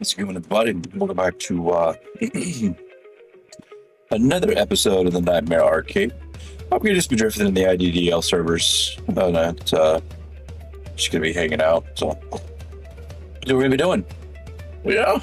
Let's give it a buddy. Welcome back to another episode of the Nightmare Arcade. I'm gonna just be drifting in the IDDL servers. Just gonna be hanging out. So, what are we gonna be doing? Yeah.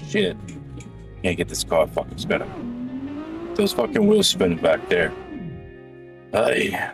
Shit. Can't get this car fucking spinning. Those fucking wheels spinning back there. Hey.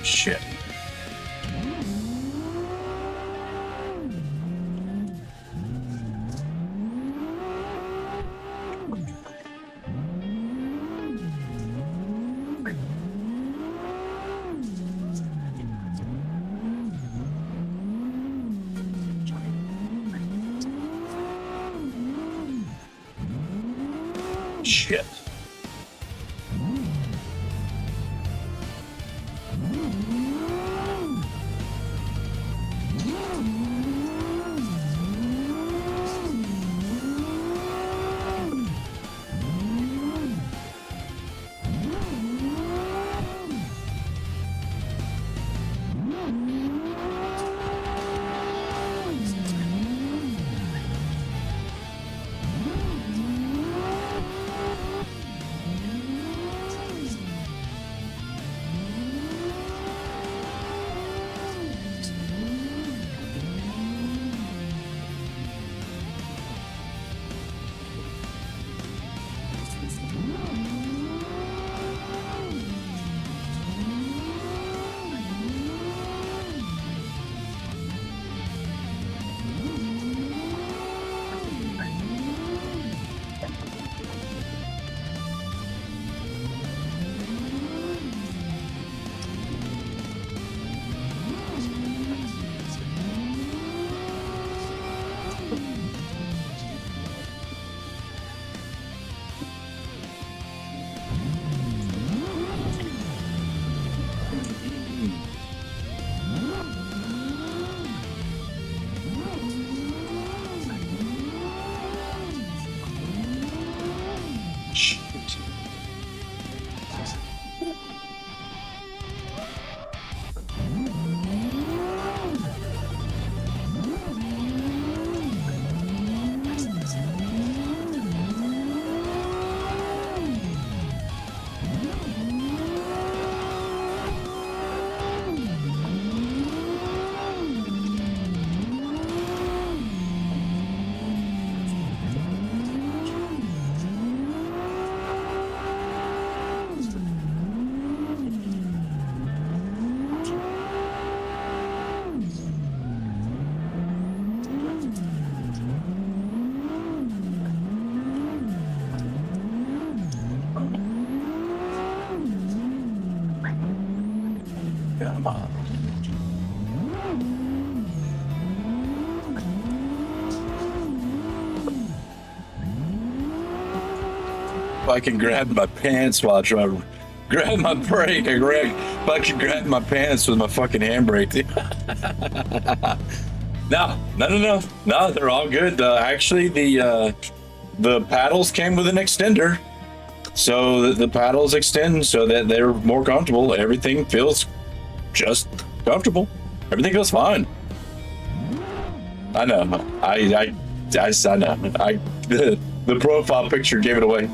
Shit. Shit. Shit. Come on. If I can grab my pants while I try to grab my brake, if I can grab my pants with my fucking handbrake. No, they're all good. Actually, the paddles came with an extender. So the paddles extend so that they're more comfortable. Everything feels just comfortable. Everything feels fine. I know. I know. The profile picture gave it away.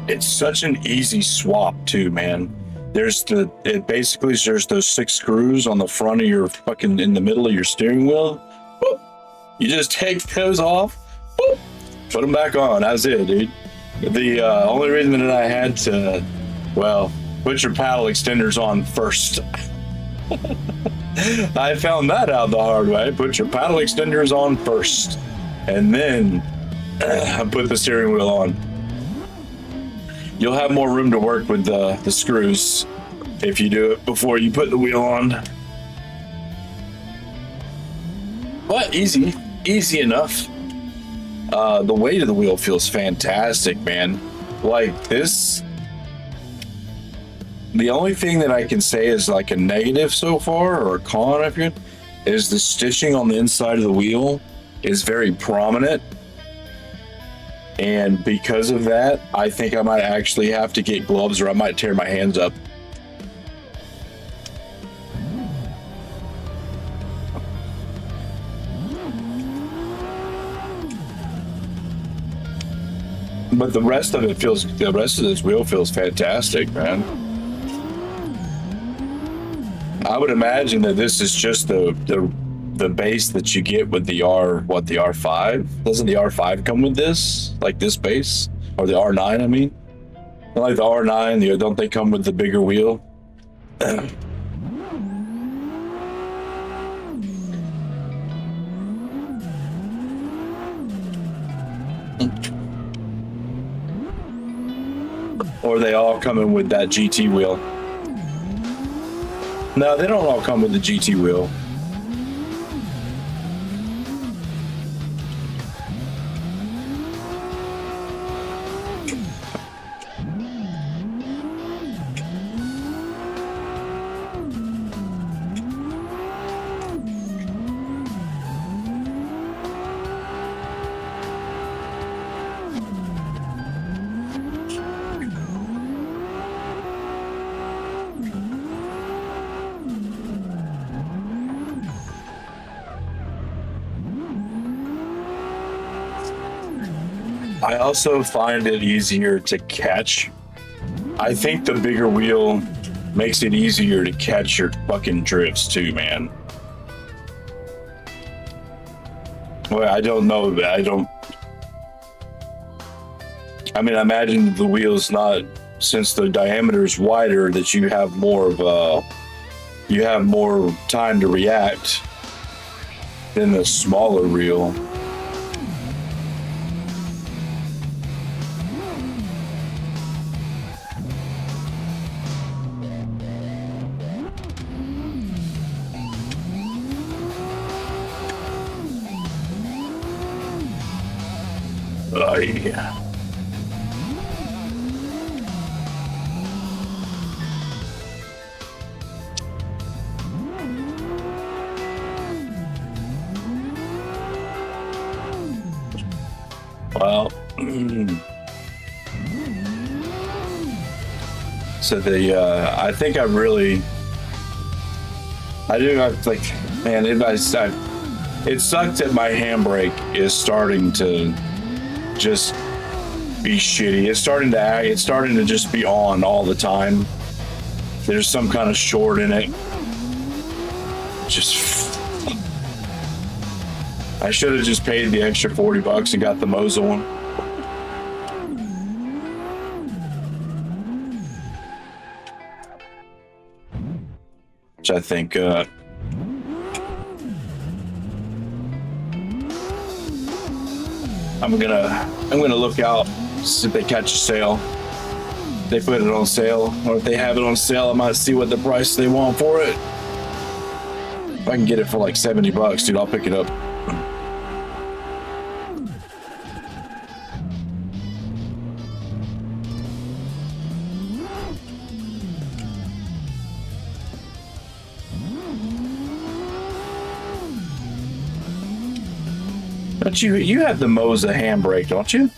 It's such an easy swap too, man. There's those 6 screws on the front of your fucking, in the middle of your steering wheel. Boop. You just take those off, boop, put them back on. That's it, dude. The only reason that I had to, put your paddle extenders on first. I found that out the hard way. Put your paddle extenders on first, and then put the steering wheel on. You'll have more room to work with the screws if you do it before you put the wheel on. But easy enough. The weight of the wheel feels fantastic, man. Like this, the only thing that I can say is like a negative so far, or a con, if you is the stitching on the inside of the wheel is very prominent. And because of that, I think I might actually have to get gloves, or I might tear my hands up. But the rest of this wheel feels fantastic, man. I would imagine that this is just the base that you get with the R5. Doesn't the R5 come with this, like this base, or the R9? I mean, like the R9, don't they come with the bigger wheel? Or they all coming with that GT wheel? No, they don't all come with the GT wheel. I also find it easier to catch. I think the bigger wheel makes it easier to catch your fucking drifts too, man. Well, I don't know. I mean, I imagine the wheel's not, since the diameter's wider, that you have more time to react. than the smaller reel. Oh, yeah. Well, so I think I do. I like, man, it sucked that my handbrake is starting to just be shitty. It's starting to just be on all the time. There's some kind of short in it. I should have just paid the extra $40 and got the Moza one. Which I think I'm gonna look out, see if they catch a sale. If they put it on sale, or if they have it on sale, I might see what the price they want for it. If I can get it for like $70, dude, I'll pick it up. But you have the Moza handbrake, don't you?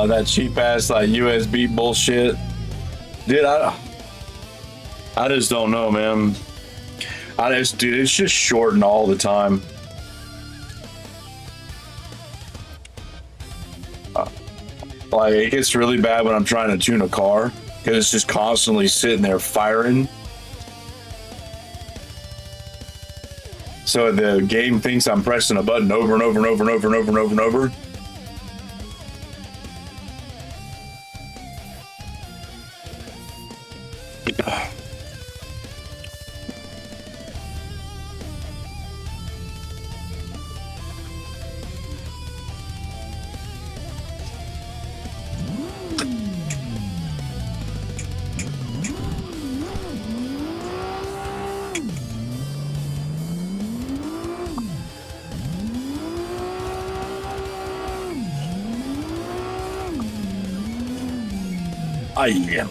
That cheap ass like USB bullshit. Dude, I just don't know, man. Dude, it's just shorting all the time. Like, it gets really bad when I'm trying to tune a car because it's just constantly sitting there firing. So the game thinks I'm pressing a button over and over and over and over and over and over and over. I am.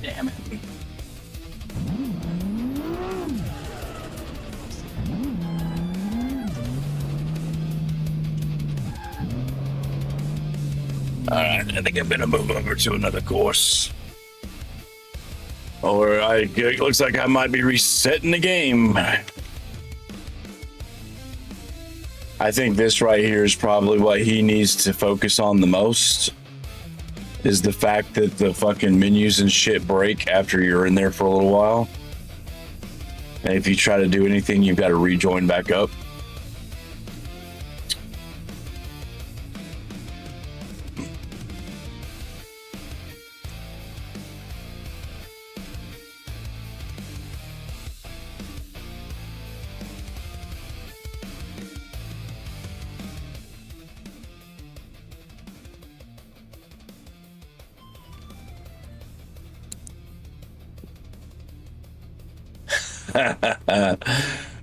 Damn it. Alright, I think I'm gonna move over to another course. Or it looks like I might be resetting the game. I think this right here is probably what he needs to focus on the most. Is the fact that the fucking menus and shit break after you're in there for a little while. And if you try to do anything, you've got to rejoin back up.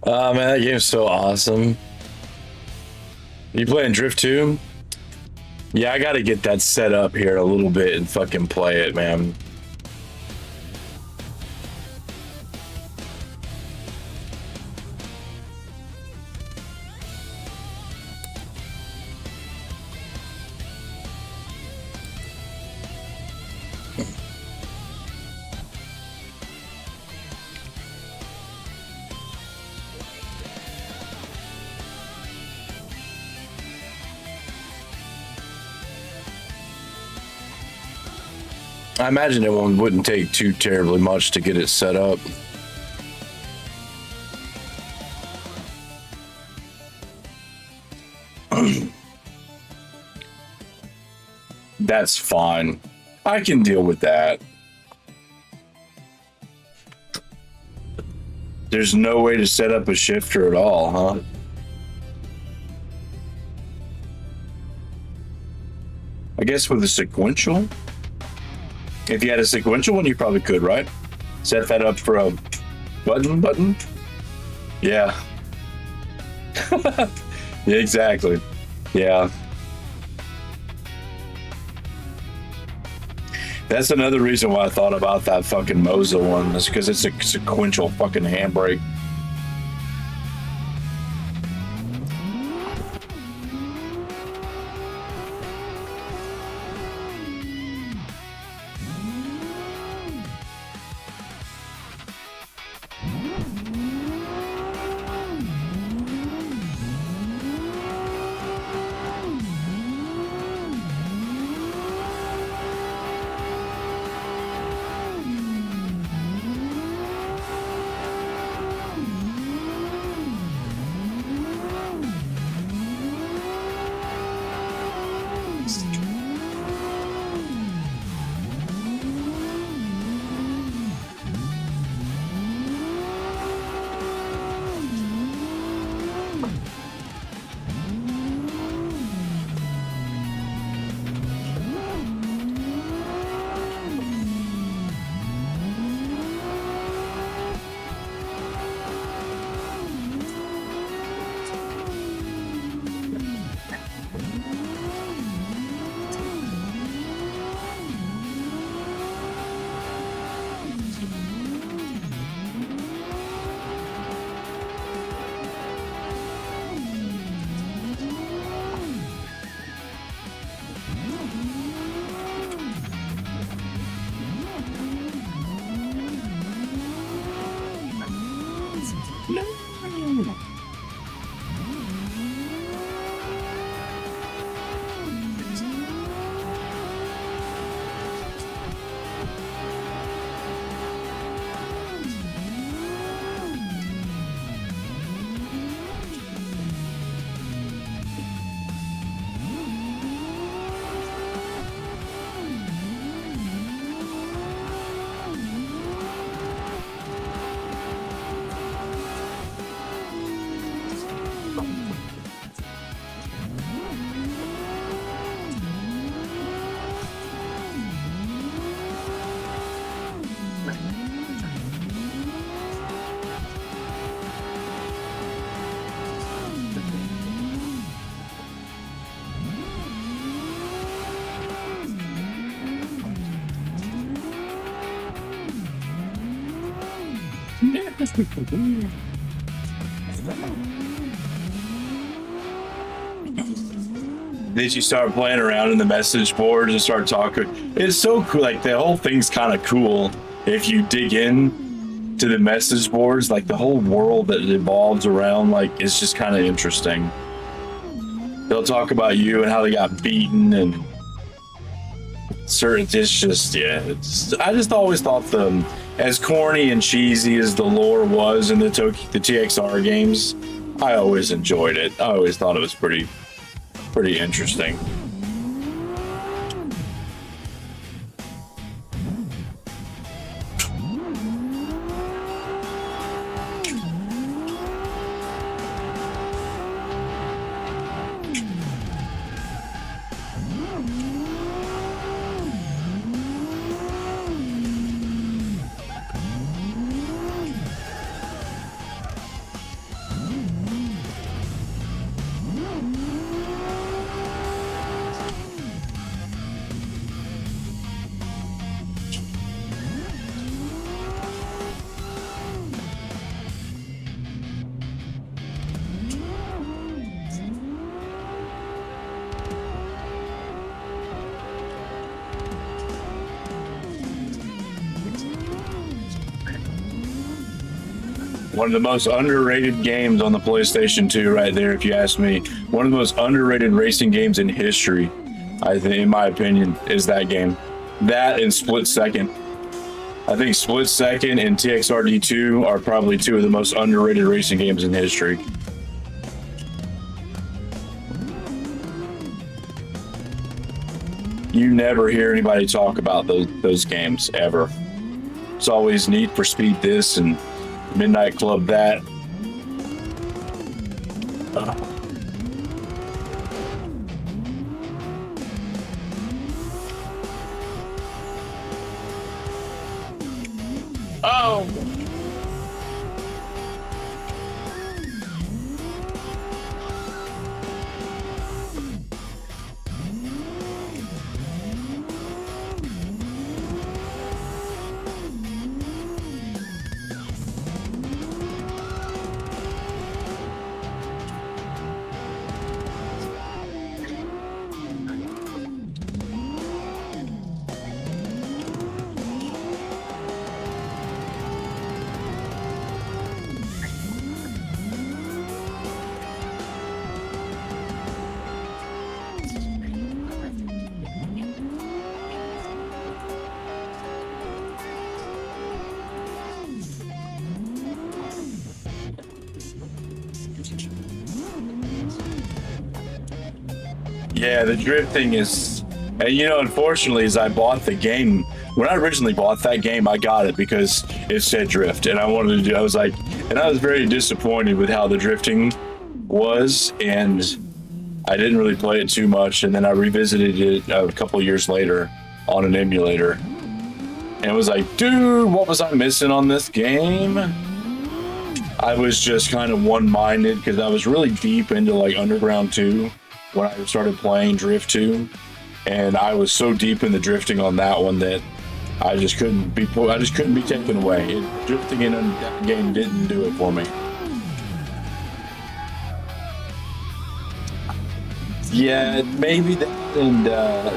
Oh man, that game's so awesome. You playing Drift 2? Yeah, I gotta get that set up here a little bit and fucking play it, man. I imagine it wouldn't take too terribly much to get it set up. That's fine. I can deal with that. There's no way to set up a shifter at all, huh? I guess with a sequential? If you had a sequential one, you probably could, right? Set that up for a button? Yeah. Yeah, exactly. Yeah. That's another reason why I thought about that fucking Moza one, is because it's a sequential fucking handbrake. Did you start playing around in the message boards and start talking? It's so cool. Like the whole thing's kind of cool if you dig in to the message boards. Like the whole world that it evolves around, like it's just kind of interesting. They'll talk about you and how they got beaten and certain. It's just, yeah. I just always thought as corny and cheesy as the lore was in the TXR games, I always enjoyed it. I always thought it was pretty interesting. One of the most underrated games on the PlayStation 2 right there, if you ask me. One of the most underrated racing games in history, I think, in my opinion, is that game. That and Split Second. I think Split Second and TXRD2 are probably two of the most underrated racing games in history. You never hear anybody talk about those games, ever. It's always Need for Speed this and Midnight Club that. Oh! Yeah, the drifting is, and you know, unfortunately, as I bought the game, when I originally bought that game, I got it because it said drift, and I wanted to do. I was like, and I was very disappointed with how the drifting was, and I didn't really play it too much. And then I revisited it a couple years later on an emulator, and it was like, dude, what was I missing on this game? I was just kind of one-minded because I was really deep into like Underground 2 when I started playing Drift 2, and I was so deep in the drifting on that one that I just couldn't be taken away. Drifting in that game didn't do it for me. Yeah, maybe that, and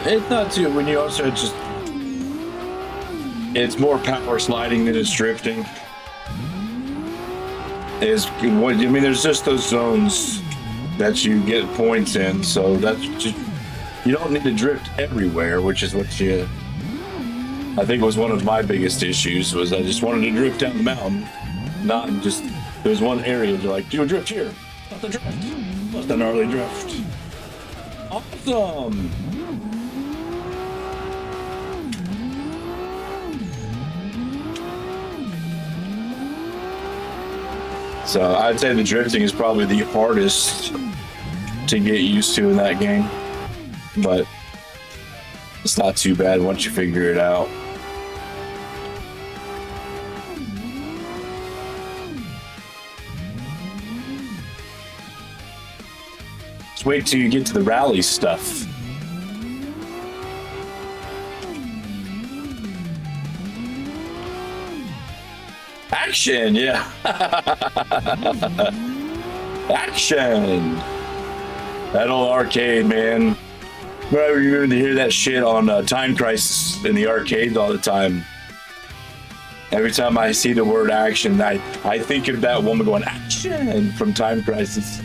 it's not too. When you also just, it's more power sliding than it's drifting. There's just those zones that you get points in, so that's just, you don't need to drift everywhere, which is what I think was one of my biggest issues, was I just wanted to drift down the mountain, not just, there's one area you're like, do a drift here, not the drift, what's the gnarly drift? Awesome! So I'd say the drifting is probably the hardest to get used to in that game, but it's not too bad once you figure it out. Just wait till you get to the rally stuff. Action, yeah. Action. That old arcade, man. I remember to hear that shit on Time Crisis in the arcades all the time. Every time I see the word action, I think of that woman going, action, from Time Crisis.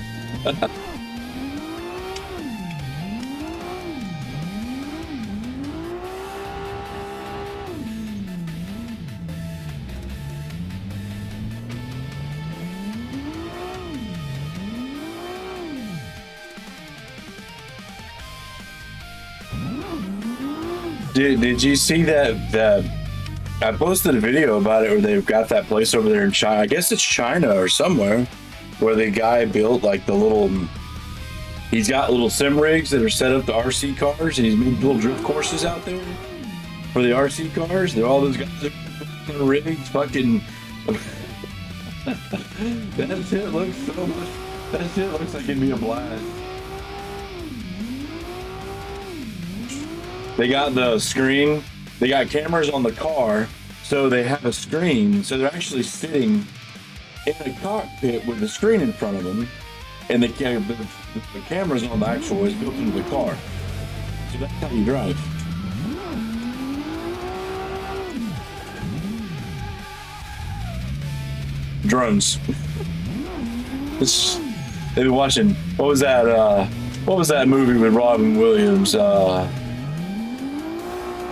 Did you see that I posted a video about it where they've got that place over there in China. I guess it's China or somewhere, where the guy built like the little. He's got little sim rigs that are set up to RC cars, and he's made little drift courses out there for the RC cars. They're all those guys that are rigs, fucking. That shit looks so much. That shit looks like it'd be a blast. They got the screen. They got cameras on the car, so they have a screen. So they're actually sitting in a cockpit with the screen in front of them, and the camera's on the actual is built into the car. So that's how you drive. Drones. They've been watching. What was that? What was that movie with Robin Williams?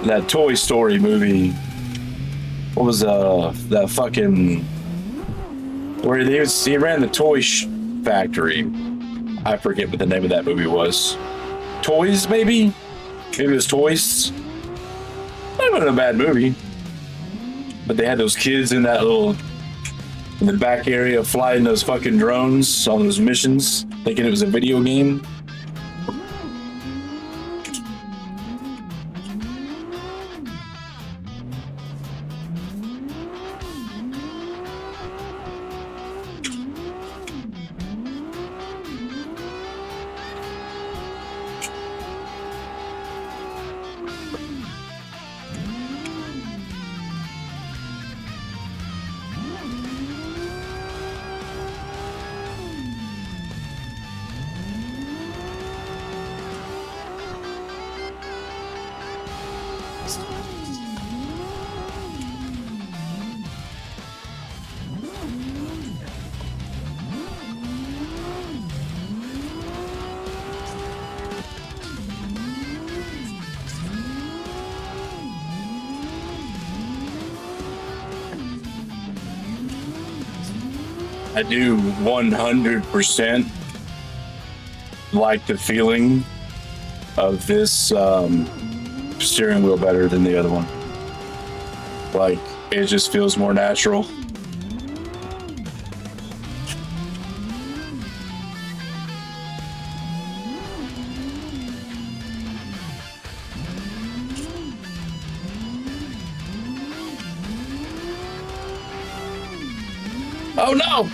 That Toy Story movie. What was that fucking where he ran the toy factory? I forget what the name of that movie was. Toys, maybe? Maybe it was Toys. That wasn't a bad movie. But they had those kids in the back area flying those fucking drones on those missions, thinking it was a video game. I do 100% like the feeling of this steering wheel better than the other one. Like, it just feels more natural. Oh no!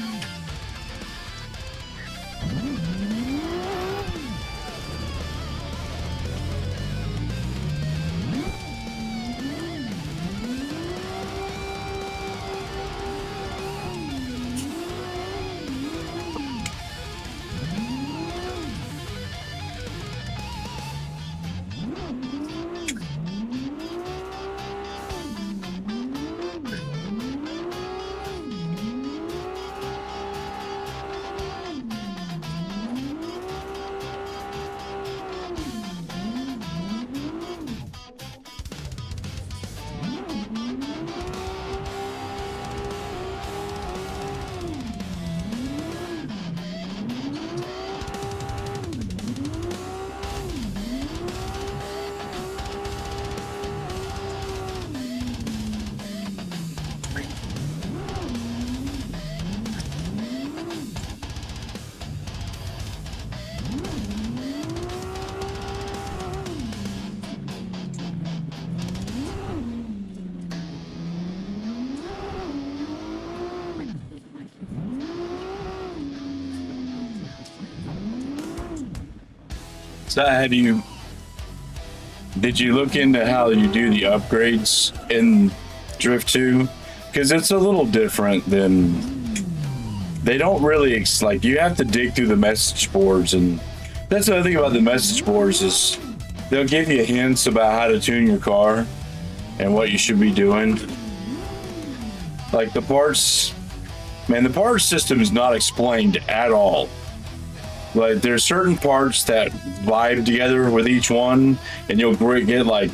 So did you look into how you do the upgrades in Drift 2? Because it's a little different than, they don't really, like, you have to dig through the message boards, and that's the other thing about the message boards is they'll give you hints about how to tune your car and what you should be doing. Like the parts, man, the parts system is not explained at all. Like, there's certain parts that vibe together with each one, and you'll get like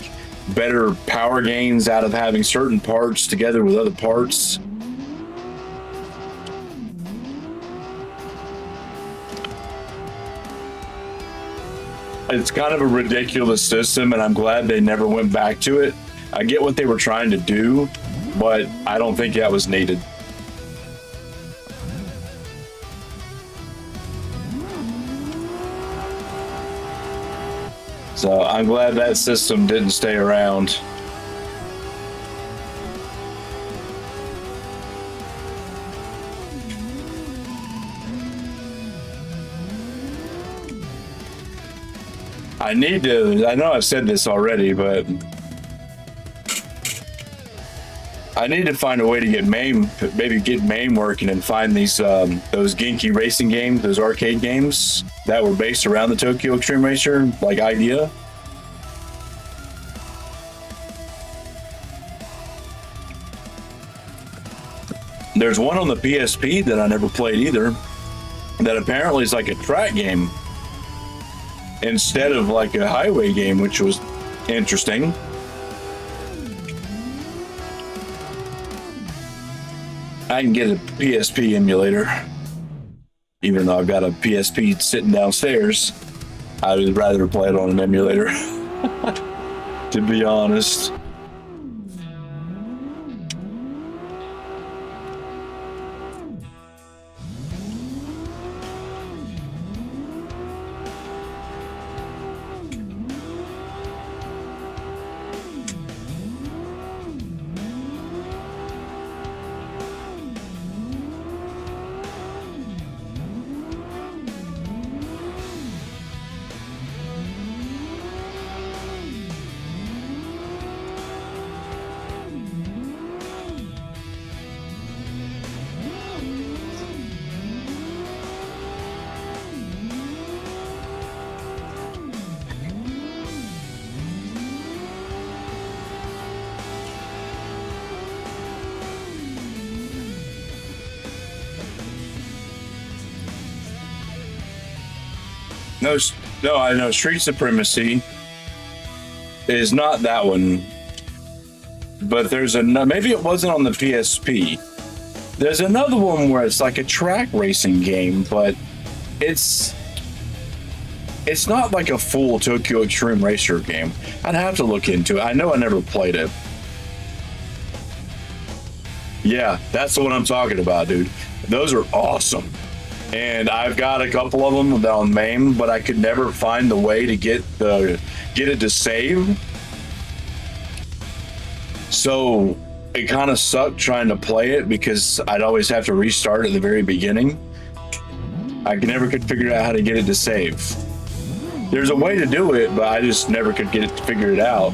better power gains out of having certain parts together with other parts. it's kind of a ridiculous system, and I'm glad they never went back to it. I get what they were trying to do, but I don't think that was needed. So I'm glad that system didn't stay around. I know I've said this already, but I need to find a way to get MAME, maybe get MAME working and find these, those Genki racing games, those arcade games that were based around the Tokyo Extreme Racer, like idea. There's one on the PSP that I never played either, that apparently is like a track game instead of like a highway game, which was interesting. I can get a PSP emulator, even though I've got a PSP sitting downstairs. I would rather play it on an emulator, to be honest. No, I know Street Supremacy is not that one, but there's maybe it wasn't on the PSP. There's another one where it's like a track racing game, but it's not like a full Tokyo Extreme Racer game. I'd have to look into it. I know I never played it. Yeah, that's the one I'm talking about, dude. Those are awesome. And I've got a couple of them on MAME, but I could never find the way to get it to save. So it kind of sucked trying to play it because I'd always have to restart at the very beginning. I never could figure out how to get it to save. There's a way to do it, but I just never could get it to figure it out.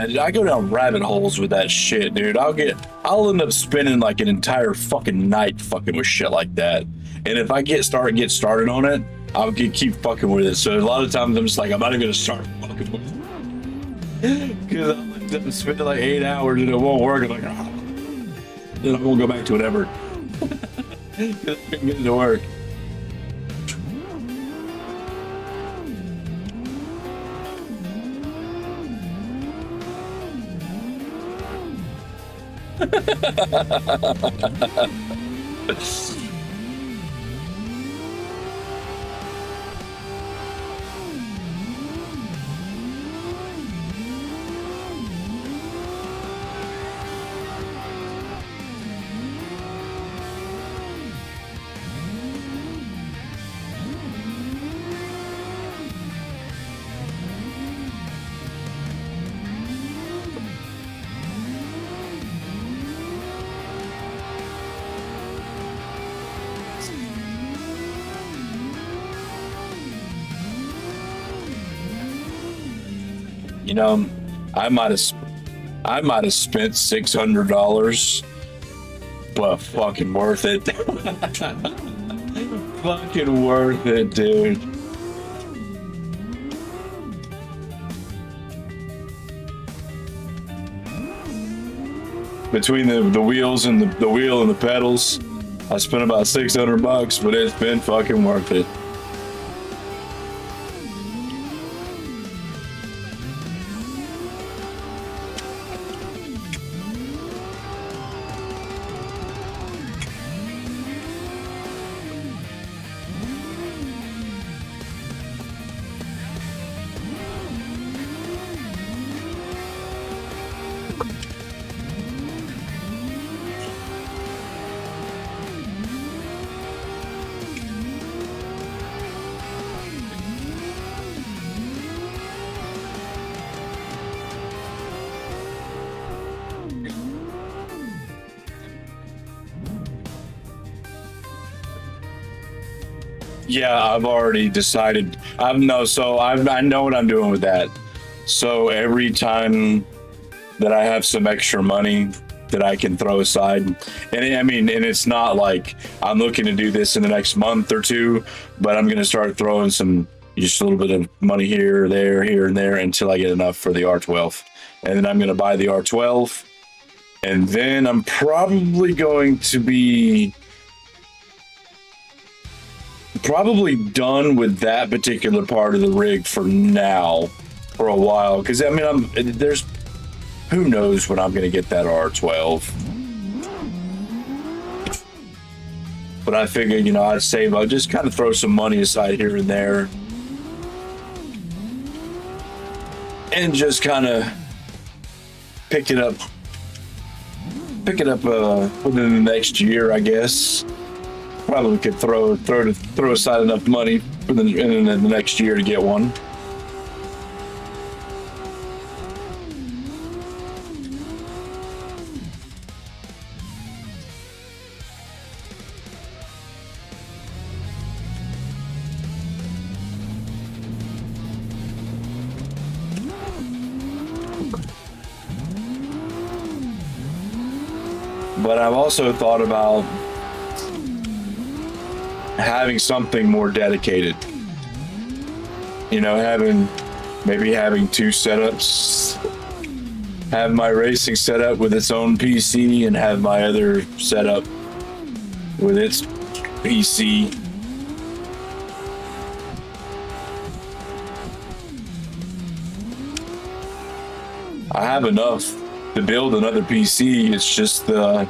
Yeah, I go down rabbit holes with that shit, dude. I'll end up spending like an entire fucking night fucking with shit like that. And if I get started on it, I'll keep fucking with it. So a lot of times I'm just like, I'm not even gonna start fucking with it. Because I'll end up spending like 8 hours and it won't work. I'm like, oh. Then I won't go back to it ever. Because I couldn't get it to work. you know, I might have spent $600, but fucking worth it. Fucking worth it, dude. Between the wheels and the wheel and the pedals, I spent about $600, but it's been fucking worth it. Yeah, I've already decided. I know what I'm doing with that. So every time that I have some extra money that I can throw aside, and it's not like I'm looking to do this in the next month or two, but I'm going to start throwing just a little bit of money here, and there until I get enough for the R12, and then I'm going to buy the R12, and then I'm probably going to be done with that particular part of the rig for now, for a while, because there's who knows when I'm going to get that R12, but I figured I'll just kind of throw some money aside here and there and just kind of pick it up within the next year, I guess. Probably could throw aside enough money in the next year to get one. But I've also thought about having something more dedicated. Having two setups. Have my racing setup with its own PC and have my other setup with its PC. I have enough to build another PC. It's just the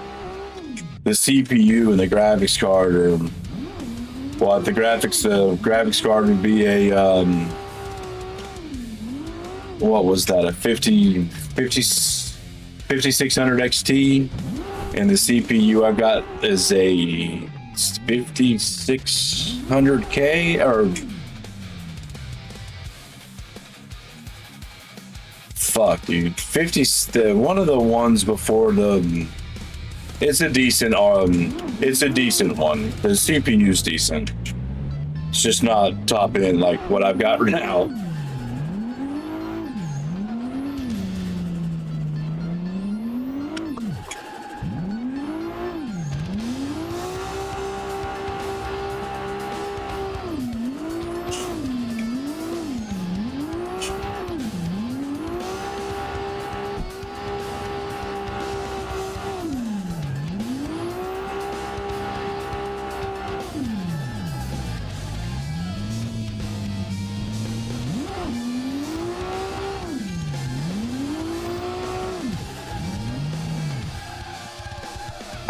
CPU and the graphics card the graphics card would be a what was that, a 5600 XT, and the CPU I've got is a 5600K, or fuck, dude, one of the ones before it's a decent one. The CPU's decent. It's just not top end like what I've got right now.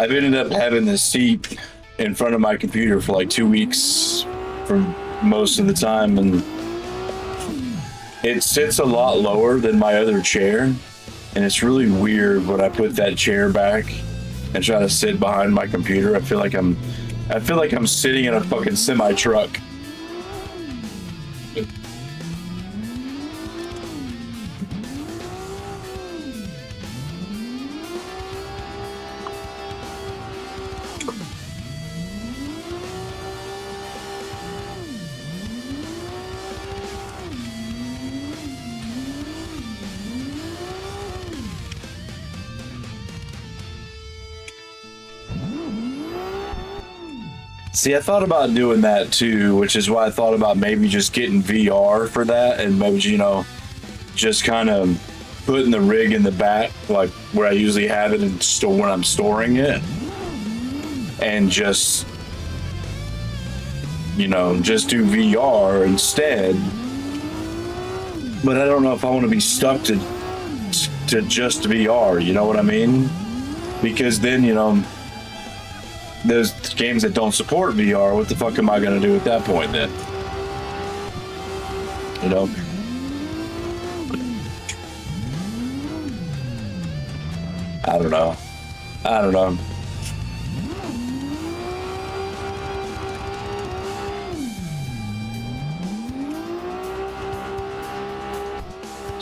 I've ended up having this seat in front of my computer for like 2 weeks for most of the time, and it sits a lot lower than my other chair, and it's really weird when I put that chair back and try to sit behind my computer. I feel like I'm sitting in a fucking semi truck. See, I thought about doing that too, which is why I thought about maybe just getting VR for that, and maybe, you know, just kind of putting the rig in the back, like where I usually have it, and store when I'm storing it, and just, you know, just do VR instead. But I don't know if I want to be stuck to just VR. You know what I mean? Because then, you know, those games that don't support VR, what the fuck am I going to do at that point then? You know? I don't know. I don't know.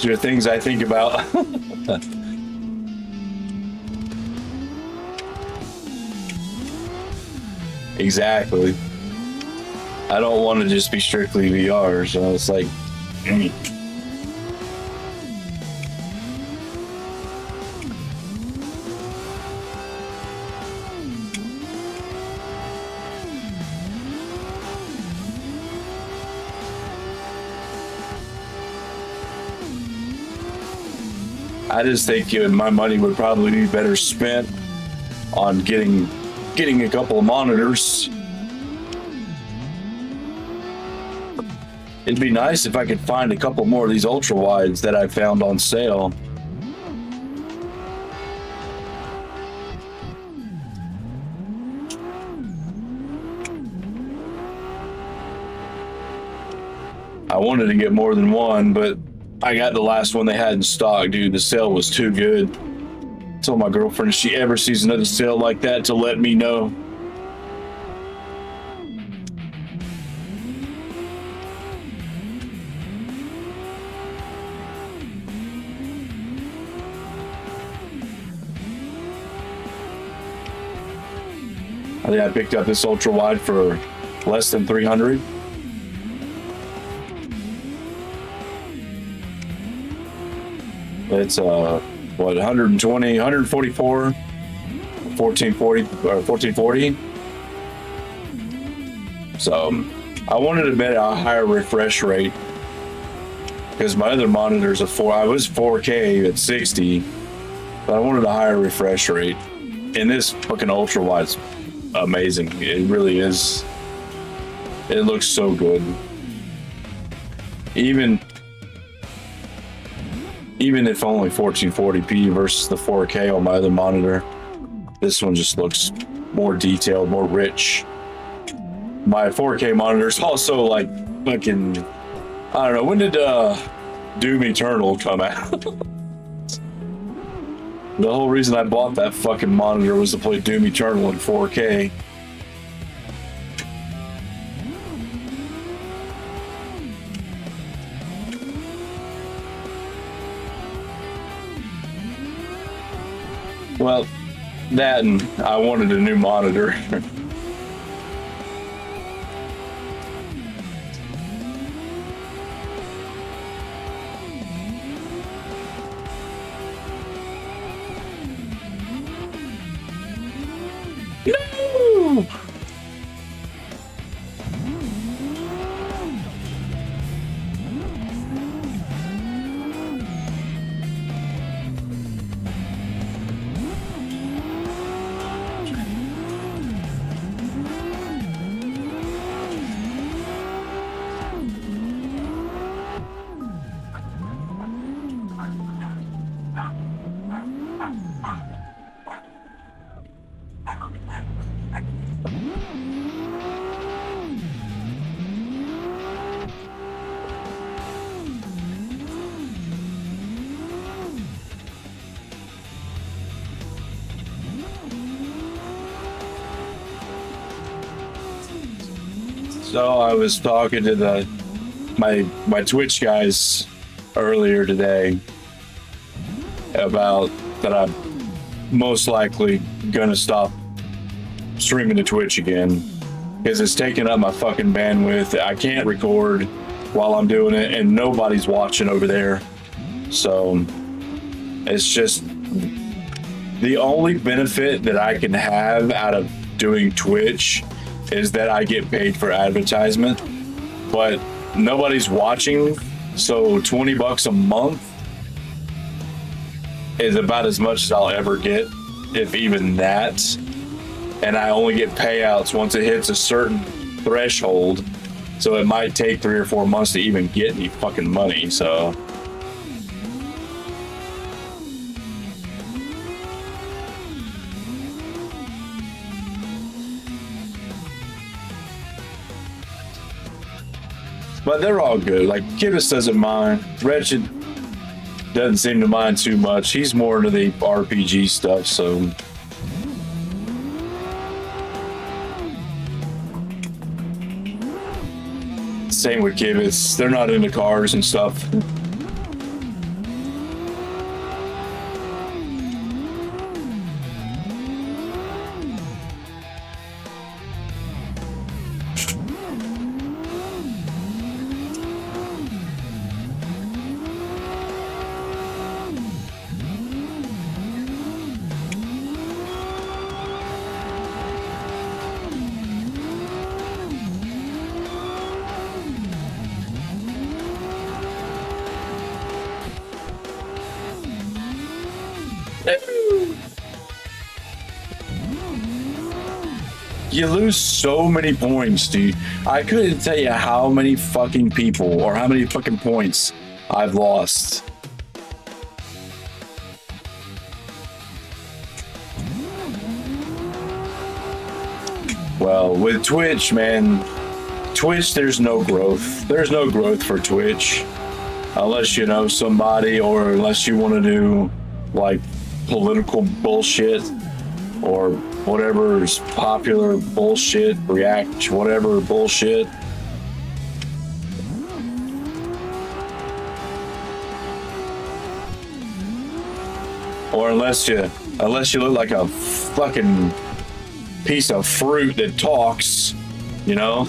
There are things I think about. Exactly. I don't want to just be strictly VR, so it's like, I just think my money would probably be better spent on getting a couple of monitors. It'd be nice if I could find a couple more of these ultra wides that I found on sale. I wanted to get more than one, but I got the last one they had in stock, dude. The sale was too good. I told my girlfriend if she ever sees another sale like that to let me know. I think I picked up this ultra wide for less than 300. It's what, 120, 144, 1440 or 1440. So I wanted a bit a higher refresh rate because my other monitor's I was 4K at 60, but I wanted a higher refresh rate. And this fucking ultra wide's amazing. It really is. It looks so good. Even if only 1440p versus the 4K on my other monitor, this one just looks more detailed, more rich. My 4K monitor is also like fucking, I don't know, when did Doom Eternal come out? The whole reason I bought that fucking monitor was to play Doom Eternal in 4K. Well, that and I wanted a new monitor. No! So I was talking to my Twitch guys earlier today about that I'm most likely gonna stop streaming to Twitch again because it's taking up my fucking bandwidth. I can't record while I'm doing it and nobody's watching over there. So it's just the only benefit that I can have out of doing Twitch is that I get paid for advertisement, but nobody's watching. So $20 a month is about as much as I'll ever get, if even that. And I only get payouts once it hits a certain threshold. So it might take 3 or 4 months to even get any fucking money. So. But they're all good. Like, Kibis doesn't mind. Wretched doesn't seem to mind too much. He's more into the RPG stuff, so. Same with Kibis. They're not into cars and stuff. You lose so many points, dude. I couldn't tell you how many fucking people or how many fucking points I've lost. Well, with Twitch, man, Twitch, there's no growth. There's no growth for Twitch unless you know somebody, or unless you want to do like political bullshit or whatever is popular bullshit, react, whatever bullshit. Or unless you look like a fucking piece of fruit that talks, you know?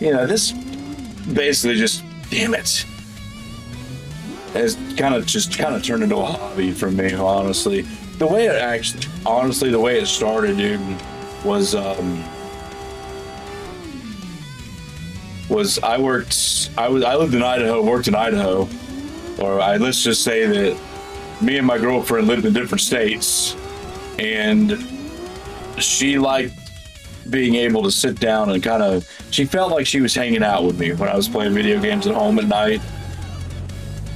You know, this basically just, damn it, has kind of turned into a hobby for me, honestly. The way it started, dude, was I lived in Idaho, worked in Idaho, or let's just say that me and my girlfriend lived in different states, and she liked being able to sit down and she felt like she was hanging out with me when I was playing video games at home at night.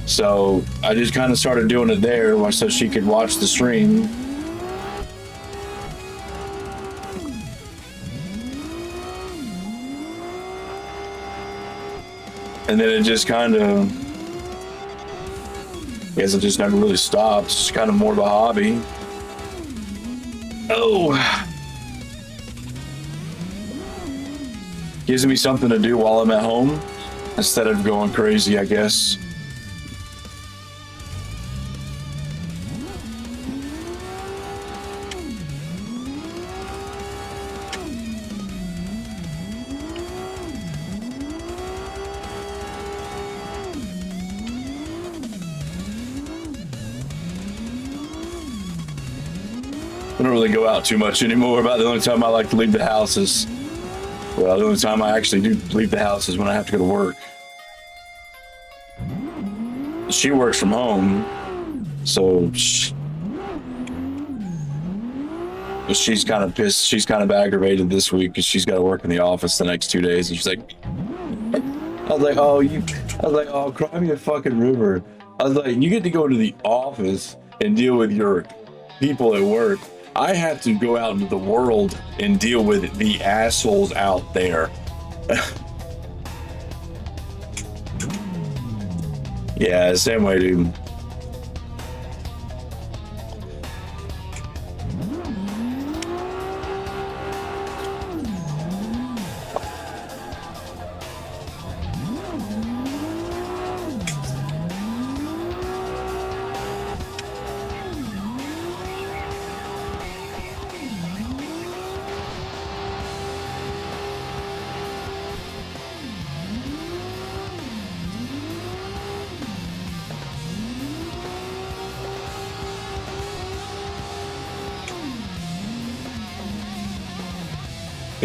So I just kind of started doing it there so she could watch the stream. And then it just I guess it just never really stopped. It's just kind of more of a hobby. Oh. Gives me something to do while I'm at home instead of going crazy, I guess. I don't really go out too much anymore. About the only time I like to leave the house is, well, the only time I actually do leave the house is when I have to go to work. She works from home, so she's kind of pissed. She's kind of aggravated this week because she's got to work in the office the next 2 days. And she's like, I was like, oh, cry me a fucking river. I was like, you get to go to the office and deal with your people at work. I have to go out into the world and deal with the assholes out there. Yeah, same way, dude.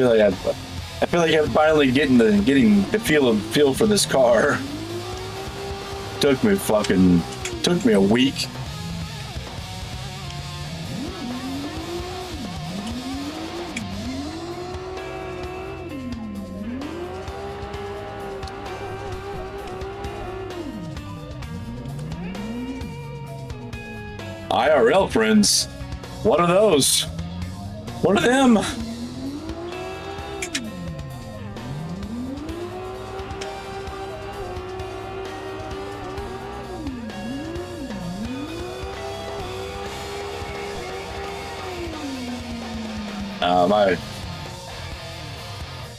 I feel like I'm finally getting the feel for this car. Took me a week. IRL friends. What are those? What are them?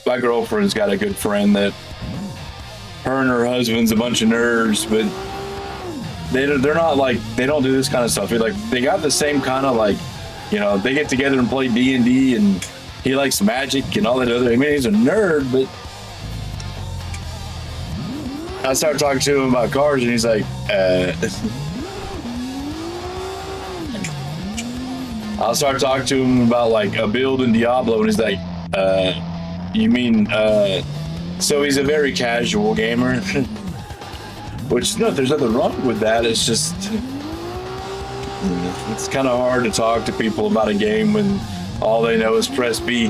My girlfriend's got a good friend that her and her husband's a bunch of nerds, but they're not like, they don't do this kind of stuff. They got the same kind of like, you know, they get together and play D&D, and he likes magic and all that other. I mean, he's a nerd, but I started talking to him about cars, and he's like, I'll start talking to him about like a build in Diablo, and he's like, you mean, so he's a very casual gamer, which no, there's nothing wrong with that. It's just, it's kind of hard to talk to people about a game when all they know is press B.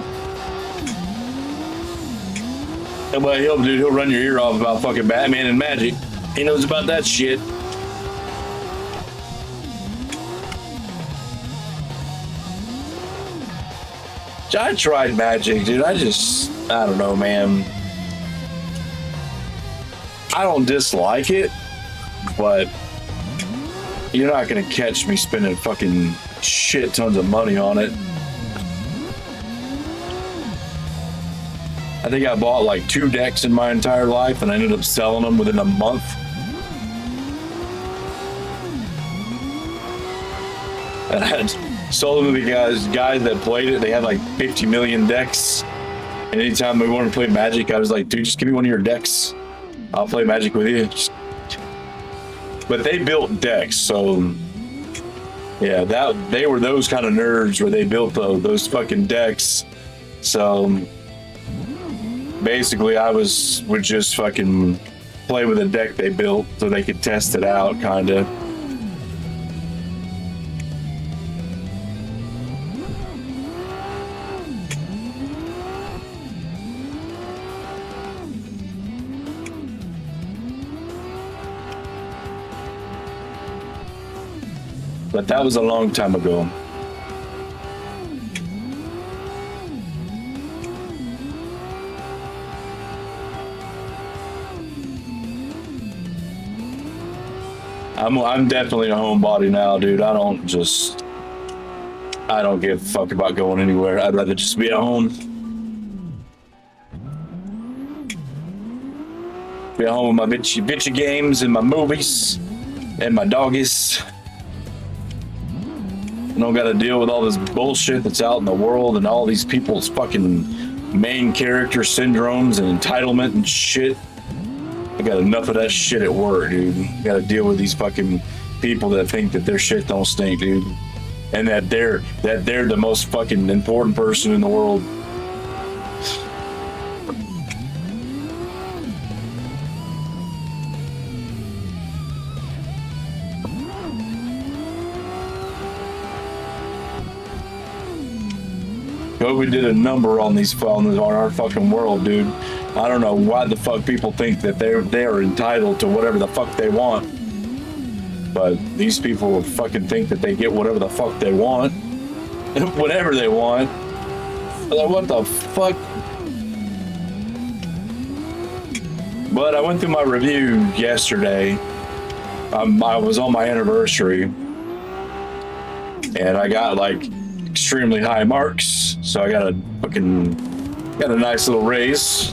And what he'll do, he'll run your ear off about fucking Batman and magic. He knows about that shit. I tried magic, dude. I don't know, man. I don't dislike it, but you're not gonna catch me spending fucking shit tons of money on it. I think I bought like 2 decks in my entire life, and I ended up selling them within a month. And I had sold them to the guys that played it. They had like 50 million decks. And anytime we wanted to play Magic, I was like, dude, just give me one of your decks. I'll play Magic with you. But they built decks, so yeah, they were those kind of nerds where they built those fucking decks. So basically, I would just fucking play with a deck they built so they could test it out, kind of. But that was a long time ago. I'm definitely a homebody now, dude. I don't give a fuck about going anywhere. I'd rather just be at home. Be at home with my bitchy games and my movies and my doggies. I don't gotta deal with all this bullshit that's out in the world and all these people's fucking main character syndromes and entitlement and shit. I got enough of that shit at work, dude. Gotta deal with these fucking people that think that their shit don't stink, dude. And that they're the most fucking important person in the world. COVID did a number on our fucking world, dude. I don't know why the fuck people think that they're entitled to whatever the fuck they want. But these people fucking think that they get whatever the fuck they want. Whatever they want. Like, what the fuck? But I went through my review yesterday. I was on my anniversary. And I got like extremely high marks. So I got a nice little raise.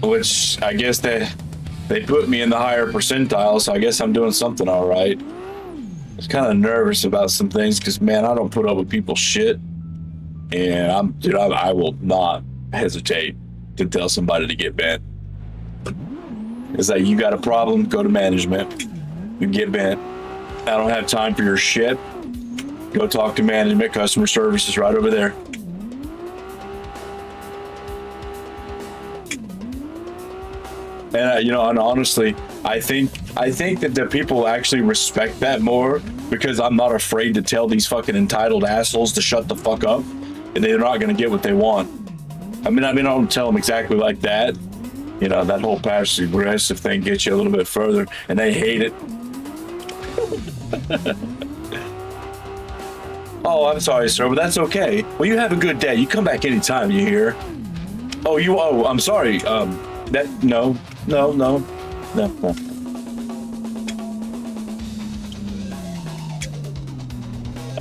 Which I guess they put me in the higher percentile, so I guess I'm doing something all right. I was kind of nervous about some things because, man, I don't put up with people's shit. And I will not hesitate to tell somebody to get bent. It's like, you got a problem, go to management. You get bent. I don't have time for your shit. Go talk to management, customer services right over there. And and honestly, I think that the people actually respect that more because I'm not afraid to tell these fucking entitled assholes to shut the fuck up, and they're not gonna get what they want. I mean, I don't tell them exactly like that. That whole passive aggressive thing gets you a little bit further, and they hate it. Oh, I'm sorry, sir, but that's okay. Well, you have a good day. You come back anytime, you hear? Oh, I'm sorry. No.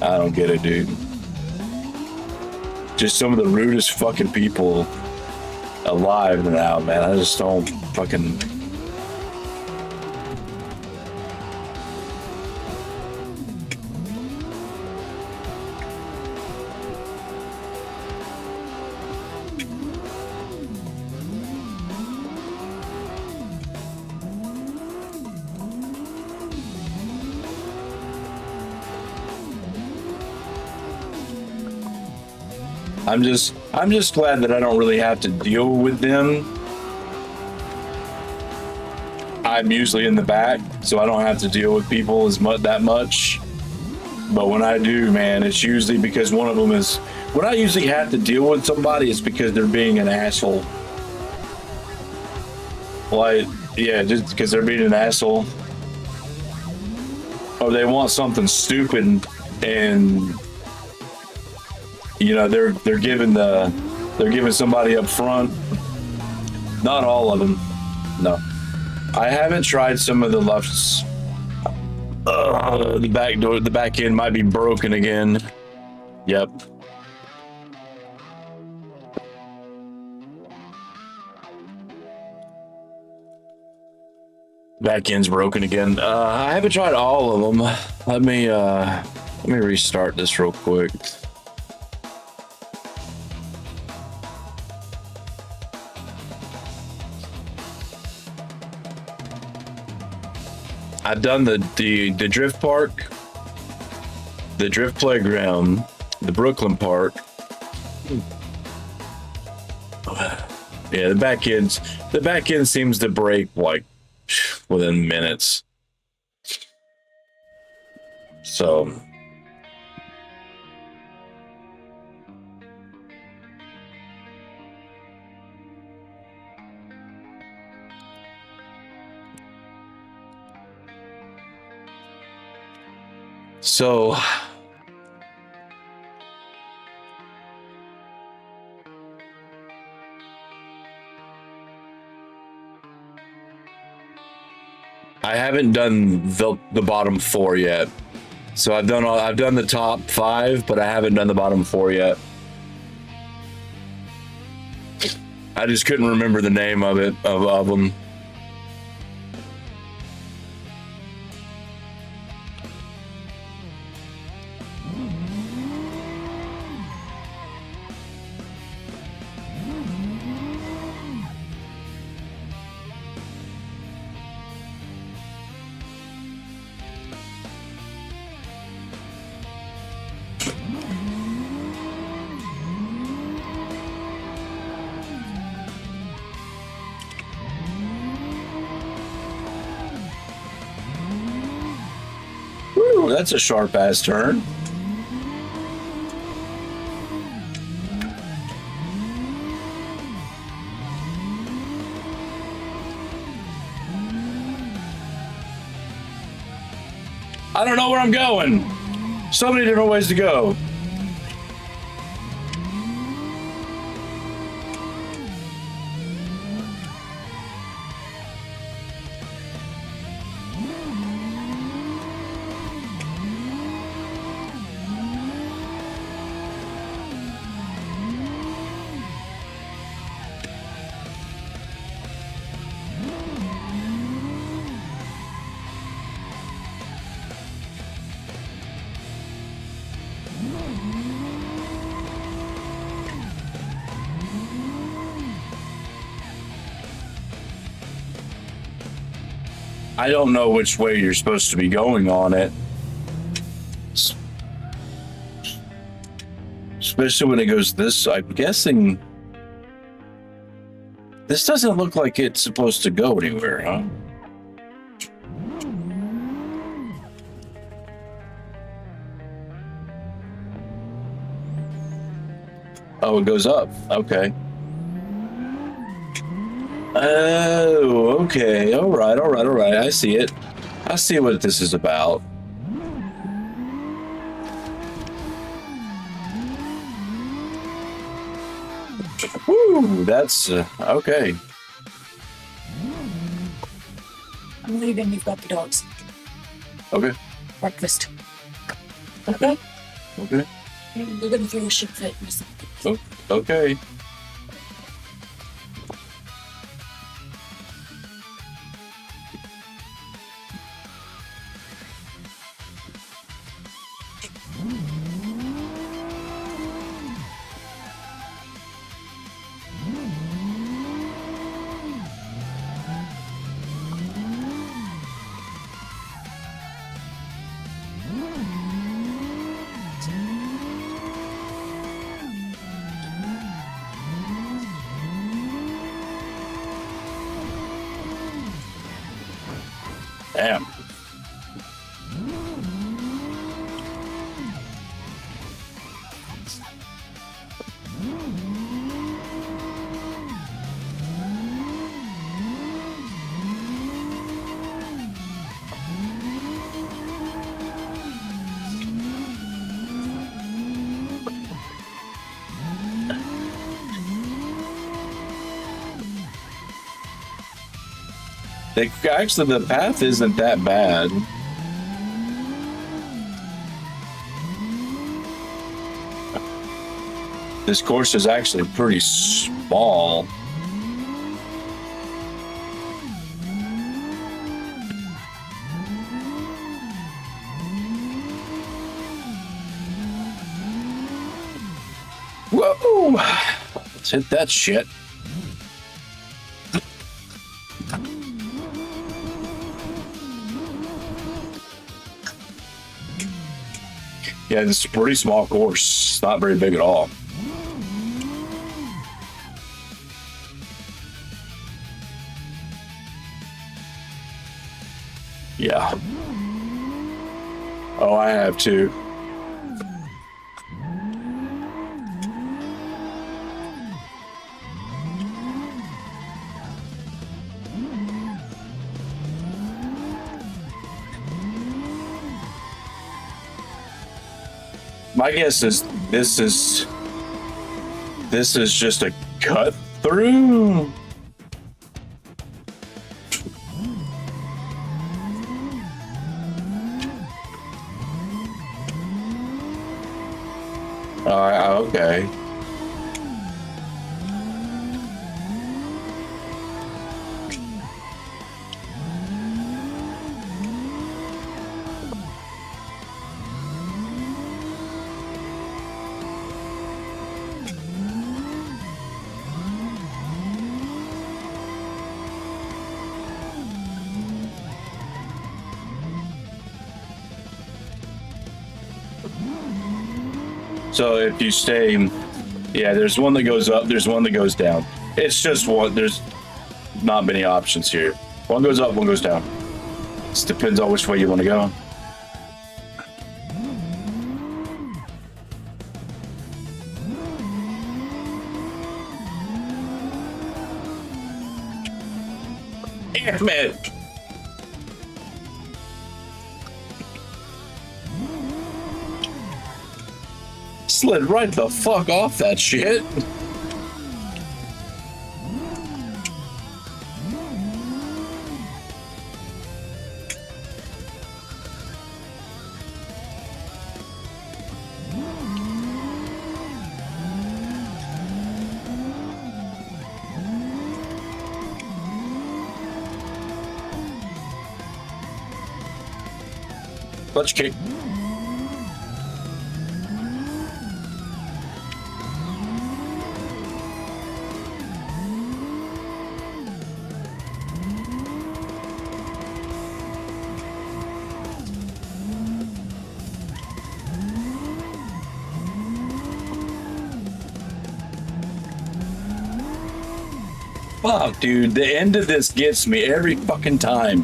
I don't get it, dude. Just some of the rudest fucking people alive now, man. I just don't fucking... I'm just glad that I don't really have to deal with them. I'm usually in the back, so I don't have to deal with people that much. But when I do, man, it's usually because one of them is... When I usually have to deal with somebody, it's because they're being an asshole. Like, yeah, just because they're being an asshole. Or they want something stupid and... they're giving somebody up front. Not all of them. No. I haven't tried some of the lefts. The back end might be broken again. Yep. Back end's broken again. I haven't tried all of them. Let me restart this real quick. I've done the drift park, the drift playground, the Brooklyn park. Yeah, the back end seems to break like within minutes. So I haven't done the bottom 4 yet. So I've done the top 5, but I haven't done the bottom 4 yet. I just couldn't remember the name of them. Ooh, that's a sharp ass turn. I don't know where I'm going. So many different ways to go. I don't know which way you're supposed to be going on it. especially when it goes this. I'm guessing this doesn't look like it's supposed to go anywhere, huh? Oh, it goes up. Okay. Oh, okay. All right, all right, all right. I see it. I see what this is about. Woo, that's okay. I'm leaving. You've got the dogs. Okay. Breakfast. Okay? Okay. You're gonna throw a shit fit. Oh, okay. Damn. Actually, the path isn't that bad. This course is actually pretty small. Whoa! Let's hit that shit. Yeah, this is a pretty small course. It's not very big at all. Yeah. Oh, I have too. My guess is this is just a cut through. All right, okay. So if you stay, yeah, there's one that goes up, there's one that goes down. It's just one, there's not many options here. One goes up, one goes down. It depends on which way you want to go. Damn it! Slid right the fuck off that shit. Clutch kick. Fuck, dude. The end of this gets me every fucking time.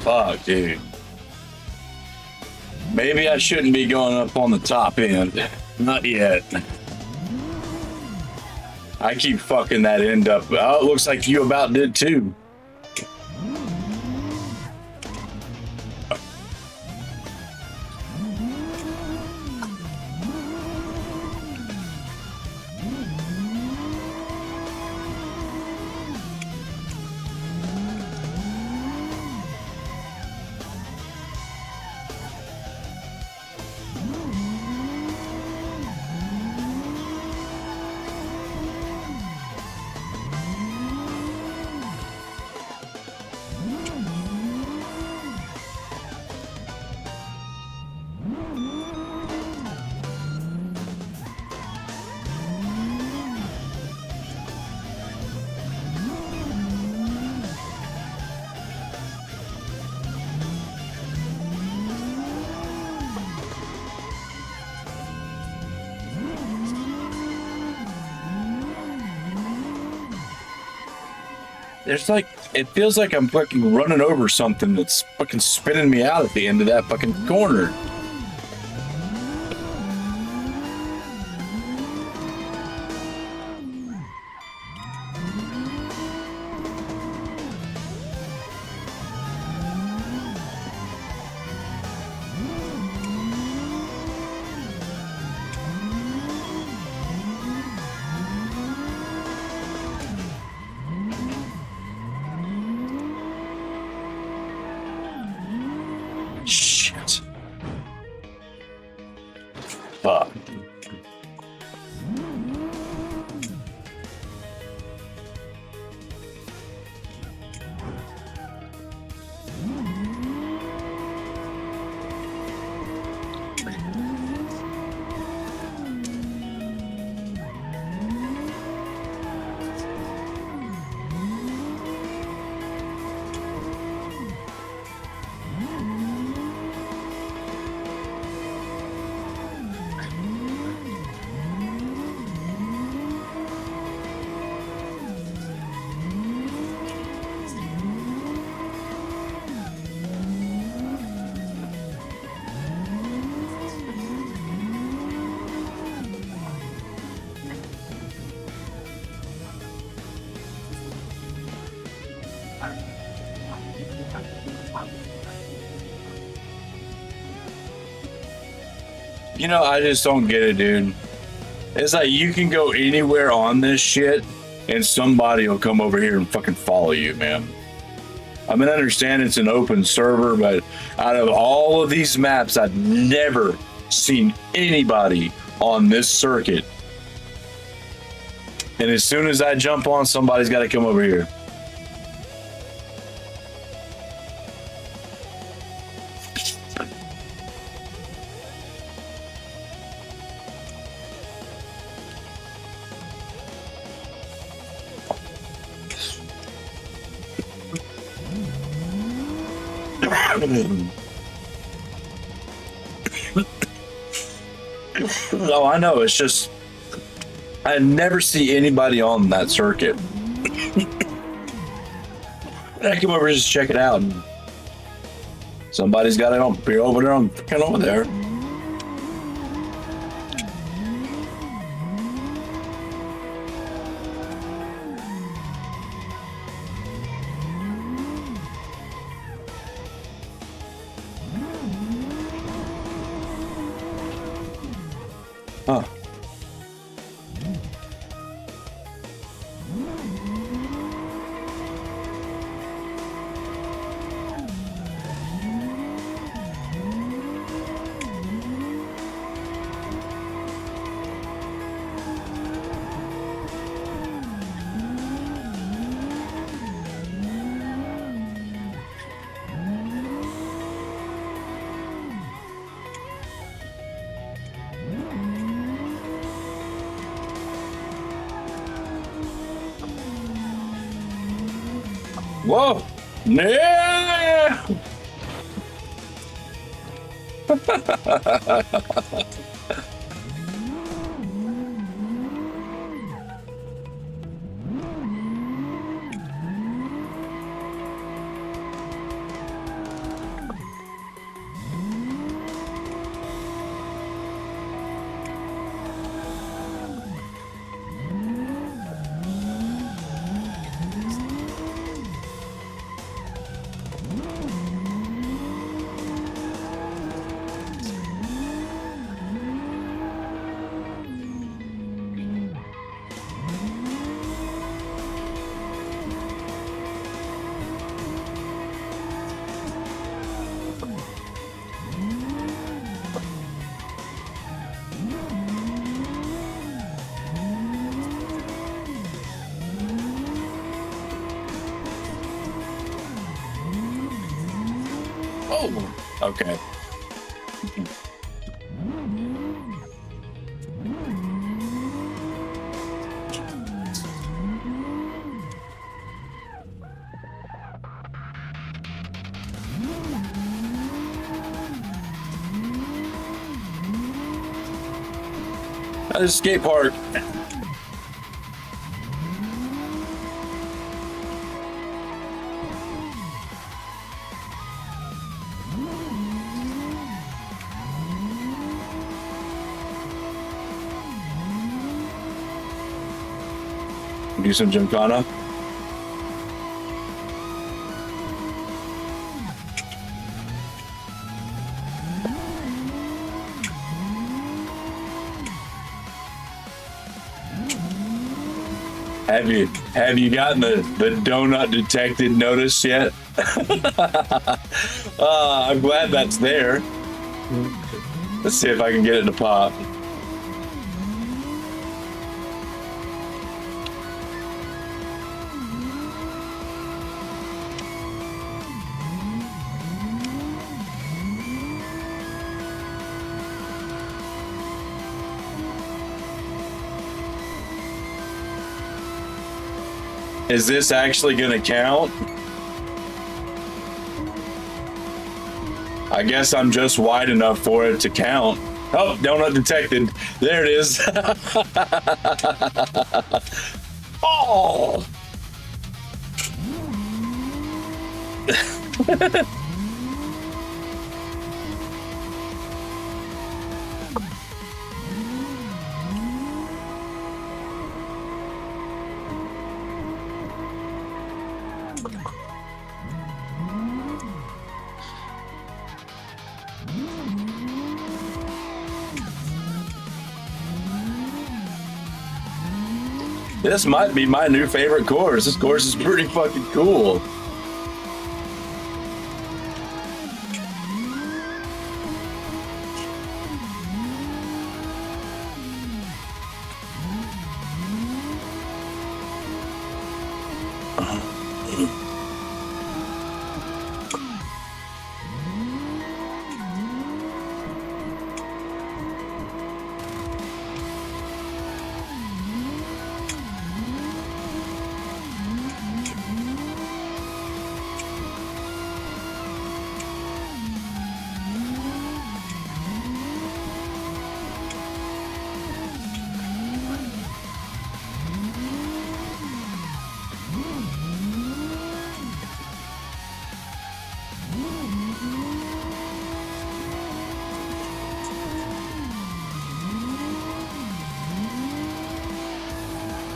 Fuck, dude. Maybe I shouldn't be going up on the top end. Not yet. I keep fucking that end up. Oh, it looks like you about did too. There's like, it feels like I'm fucking running over something that's fucking spinning me out at the end of that fucking corner. Shit. Fuck. You know, I just don't get it, dude. It's like you can go anywhere on this shit and somebody will come over here and fucking follow you, man. I mean, I understand it's an open server, but out of all of these maps, I've never seen anybody on this circuit. And as soon as I jump on, somebody's got to come over here. Oh, I know. It's just I never see anybody on that circuit. I come over just check it out. And somebody's got it on. Be over there on fucking over there. Huh. Whoa! Yeah! Oh, okay. There's a skate park. Do some gymkhana. Have you gotten the donut detected notice yet? I'm glad that's there. Let's see if I can get it to pop. Is this actually gonna count? I guess I'm just wide enough for it to count. Oh, donut detected. There it is. Oh! This might be my new favorite course. This course is pretty fucking cool.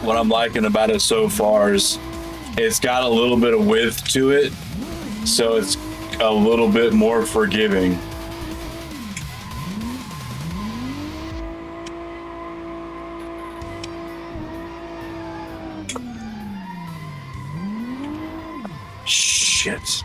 What I'm liking about it so far is it's got a little bit of width to it, so it's a little bit more forgiving. Shit.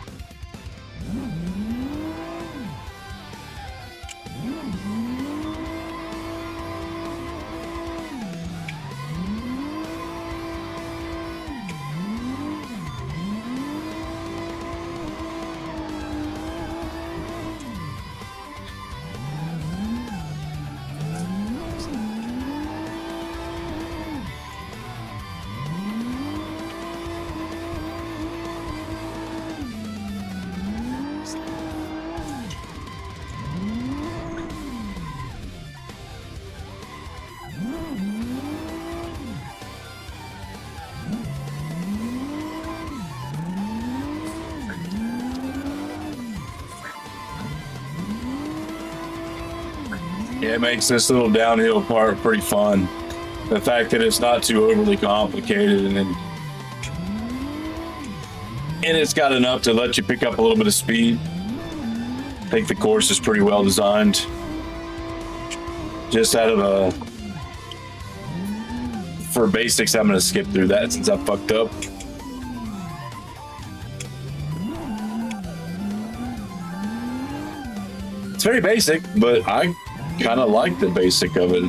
Yeah, it makes this little downhill part pretty fun. The fact that it's not too overly complicated, and it's got enough to let you pick up a little bit of speed. I think the course is pretty well designed. Just out of for basics, I'm going to skip through that since I fucked up. It's very basic, but I kind of like the basic of it.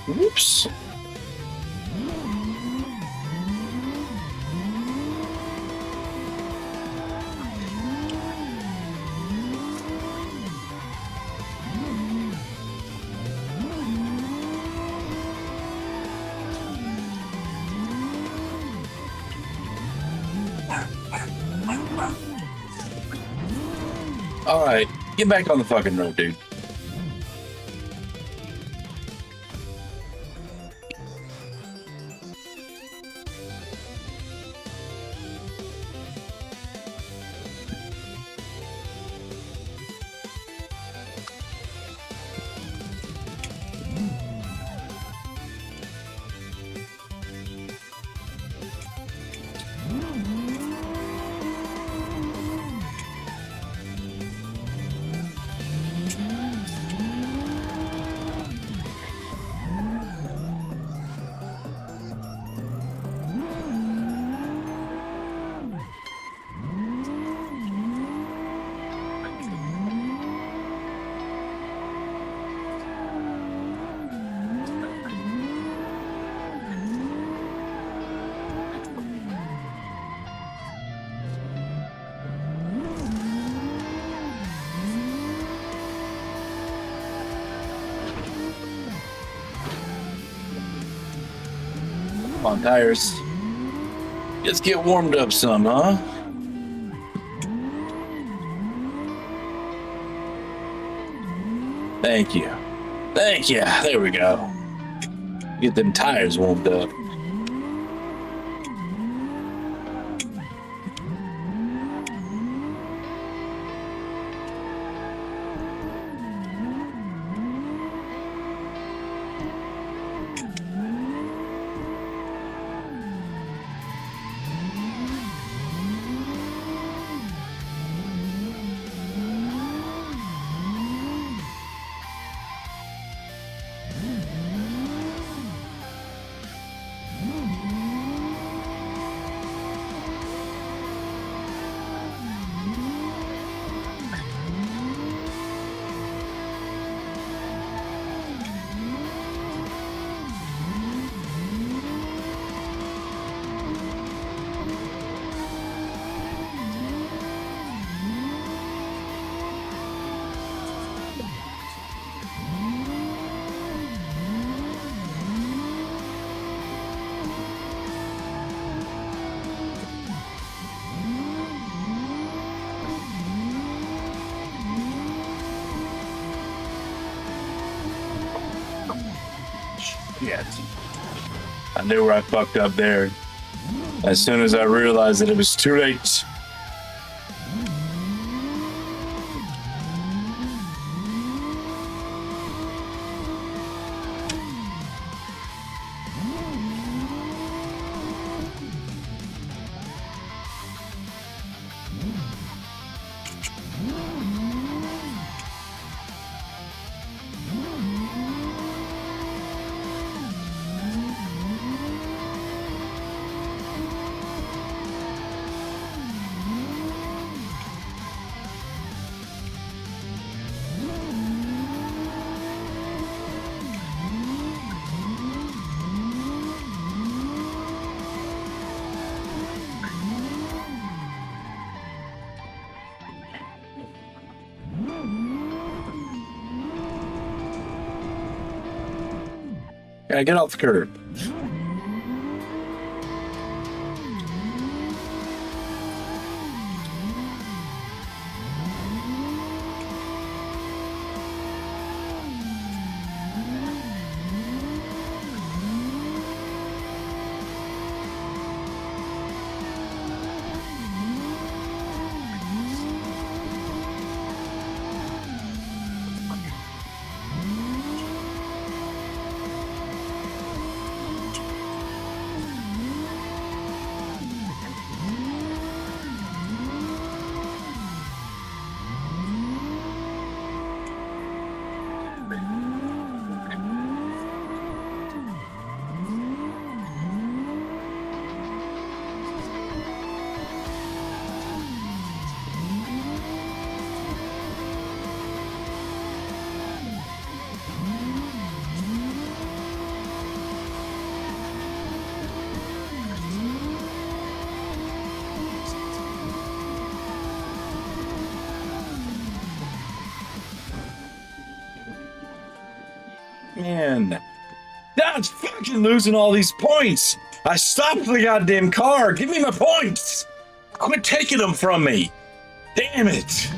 Oops. All right, get back on the fucking road, dude. Come on, tires. Let's get warmed up some, huh? Thank you. Thank you. There we go. Get them tires warmed up. Shit. I knew where I fucked up there. As soon as I realized that it was too late. Yeah, get off the curb. Man, that's fucking losing all these points. I stopped the goddamn car. Give me my points. Quit taking them from me. Damn it.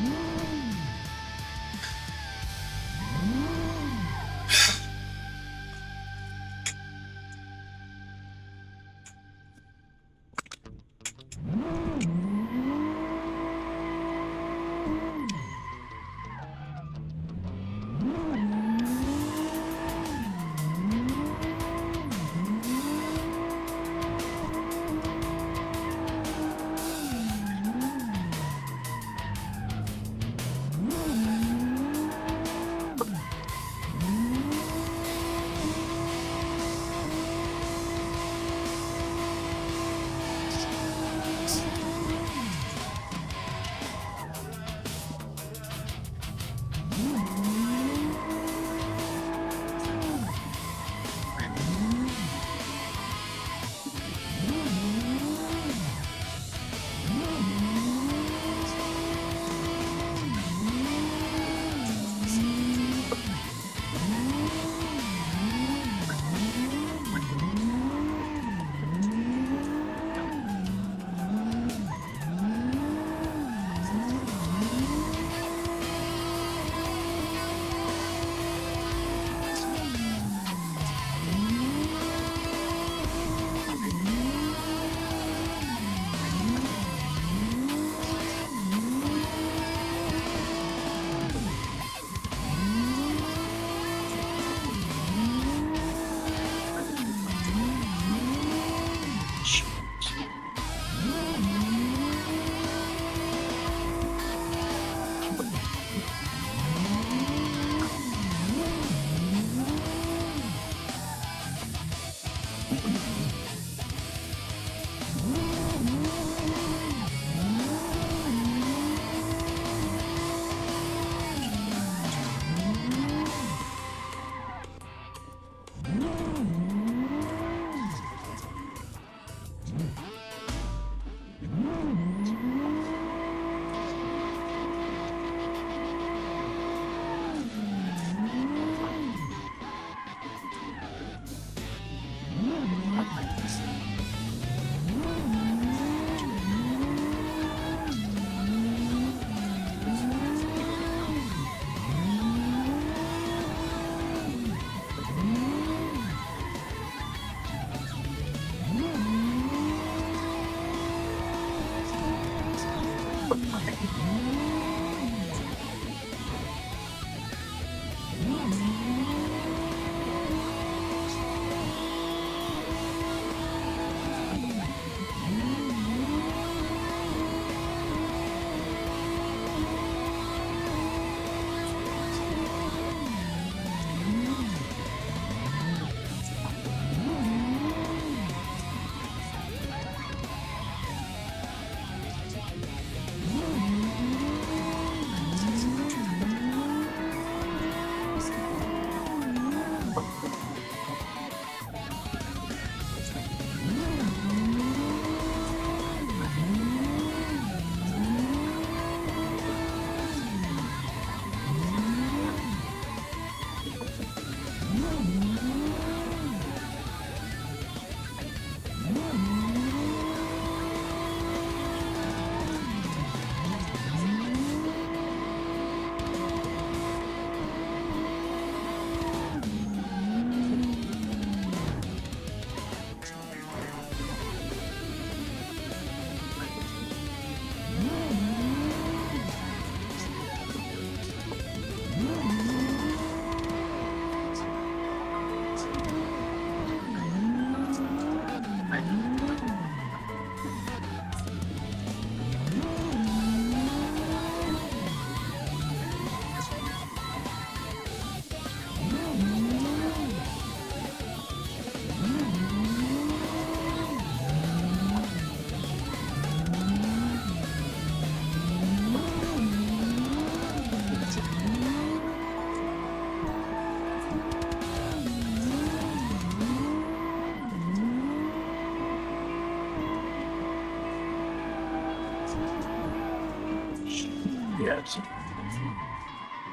Yes.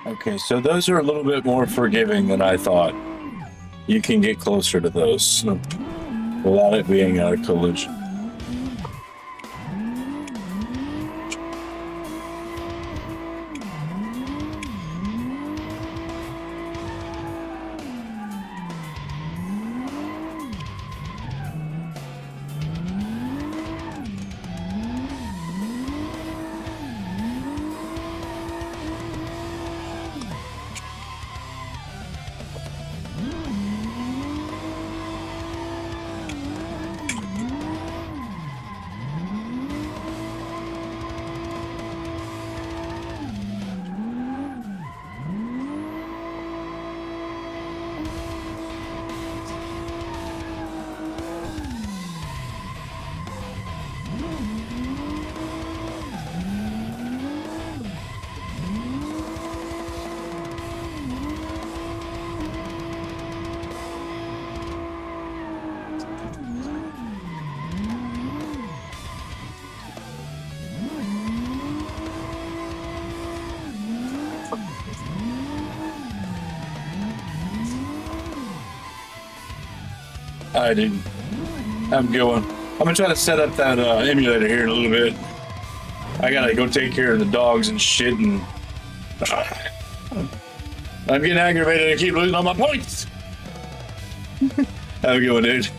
Okay, so those are a little bit more forgiving than I thought. You can get closer to those without it being a collision. I did. I'm going. I'm gonna try to set up that emulator here in a little bit. I gotta go take care of the dogs and shit, and I'm getting aggravated. I keep losing all my points. Have a good one, dude.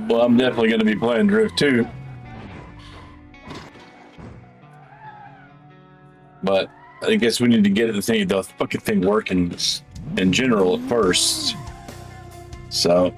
Well, I'm definitely going to be playing Drift 2. But I guess we need to get the fucking thing working in general at first. So.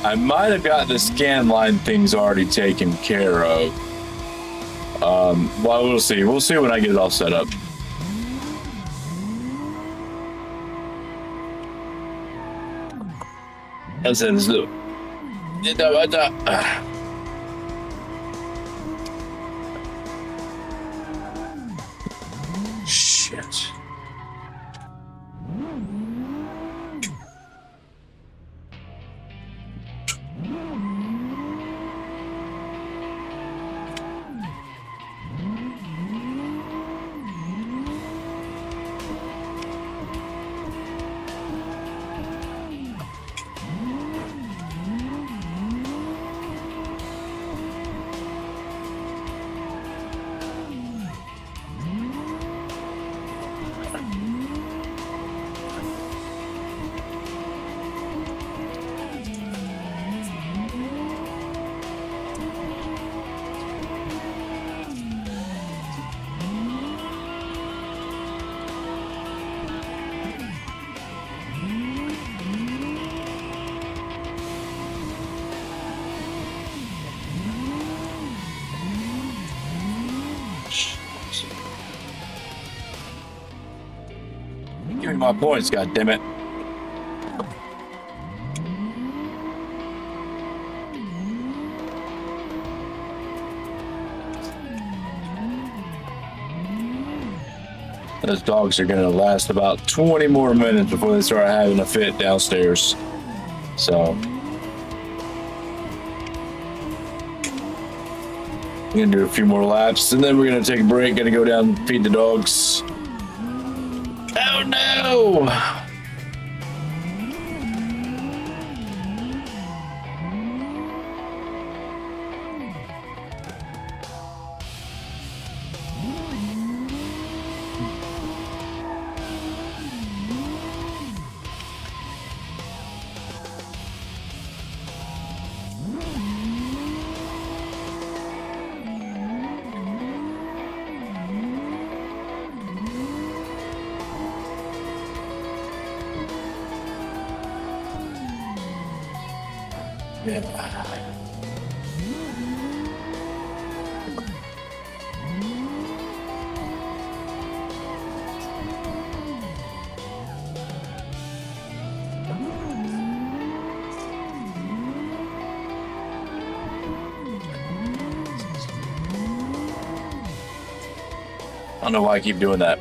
I might have got the scan line things already taken care of. Well, we'll see. We'll see when I get it all set up. As in, shit. my points, god damn it. Those dogs are gonna last about 20 more minutes before they start having a fit downstairs. So we're gonna do a few more laps and then we're gonna take a break, gonna go down and feed the dogs. Oh no! Yeah. I don't know why I keep doing that.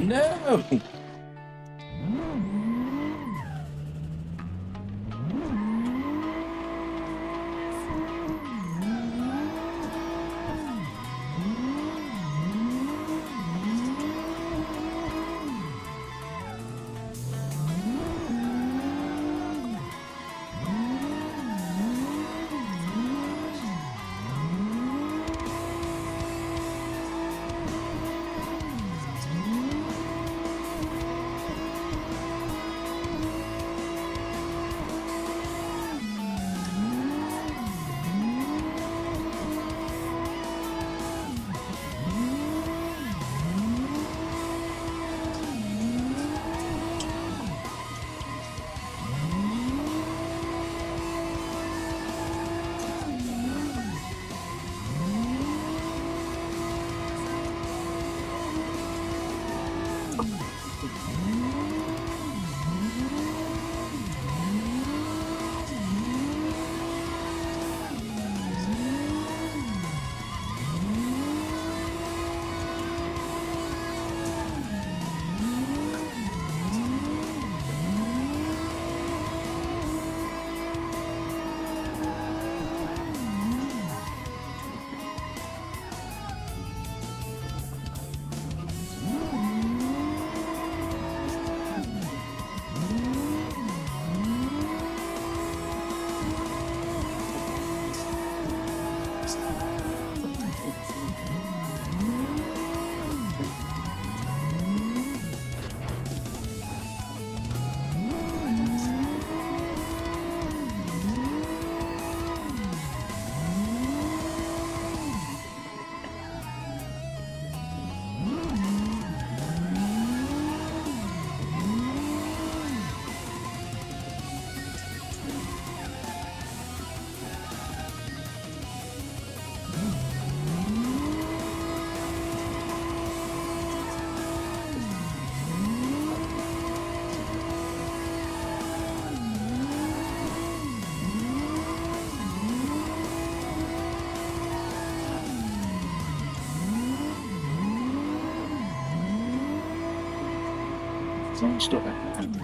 No. Stop it.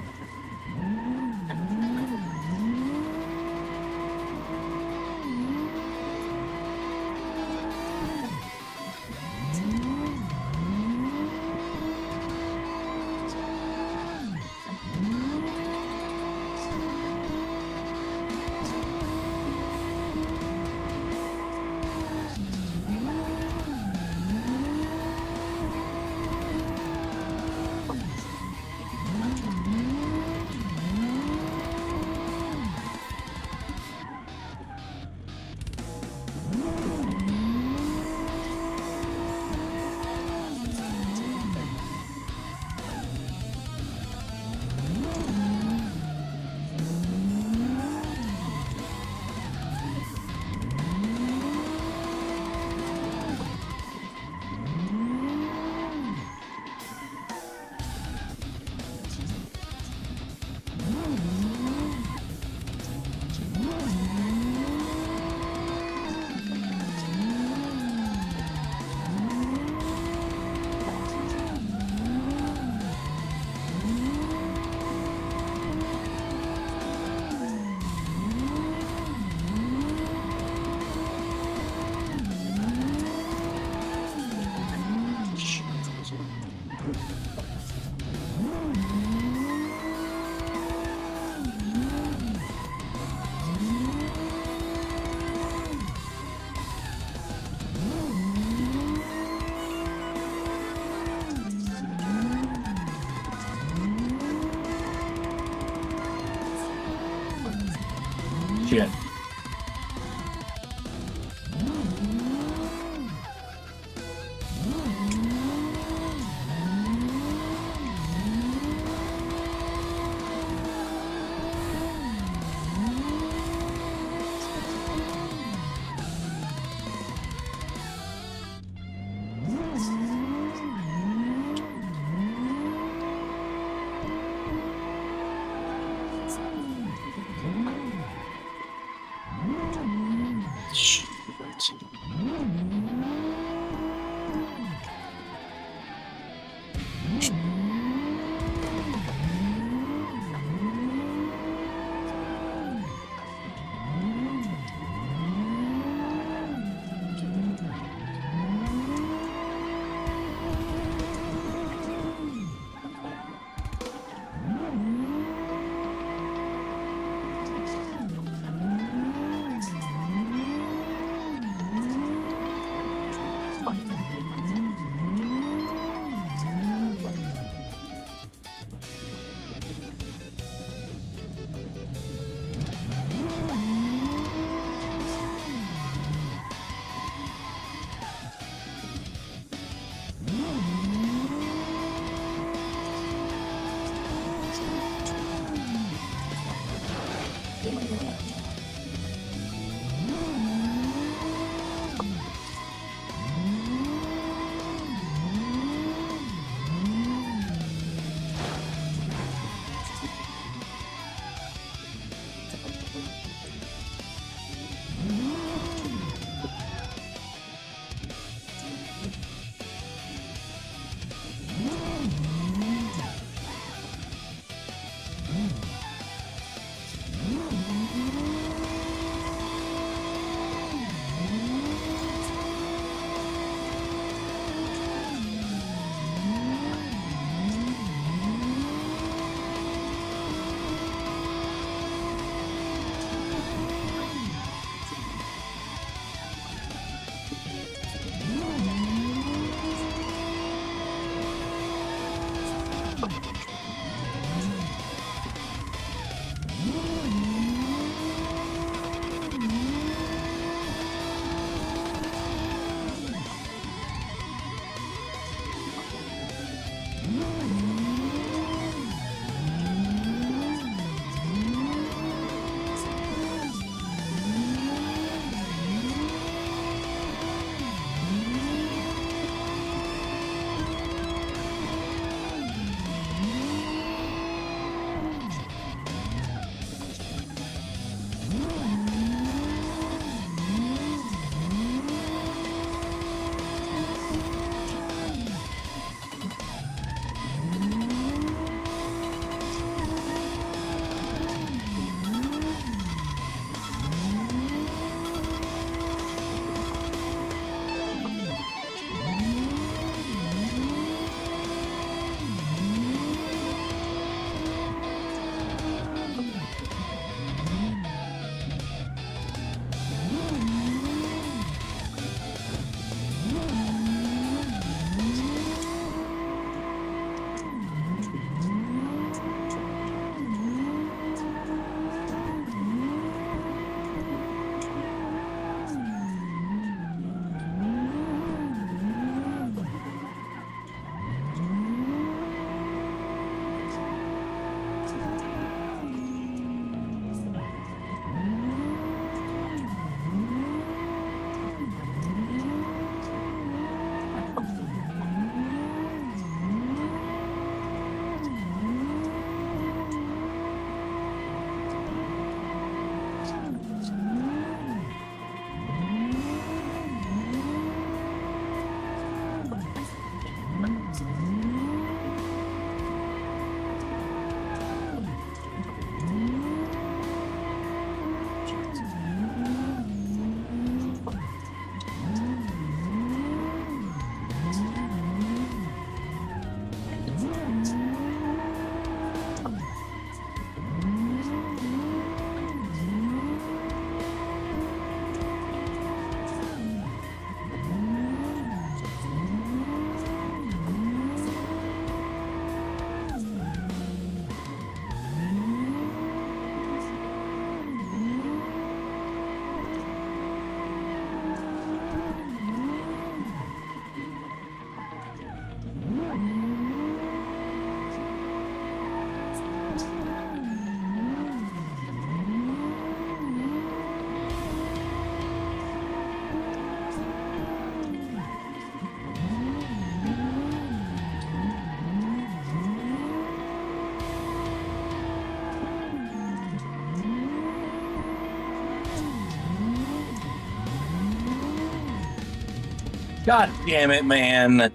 God damn it, man.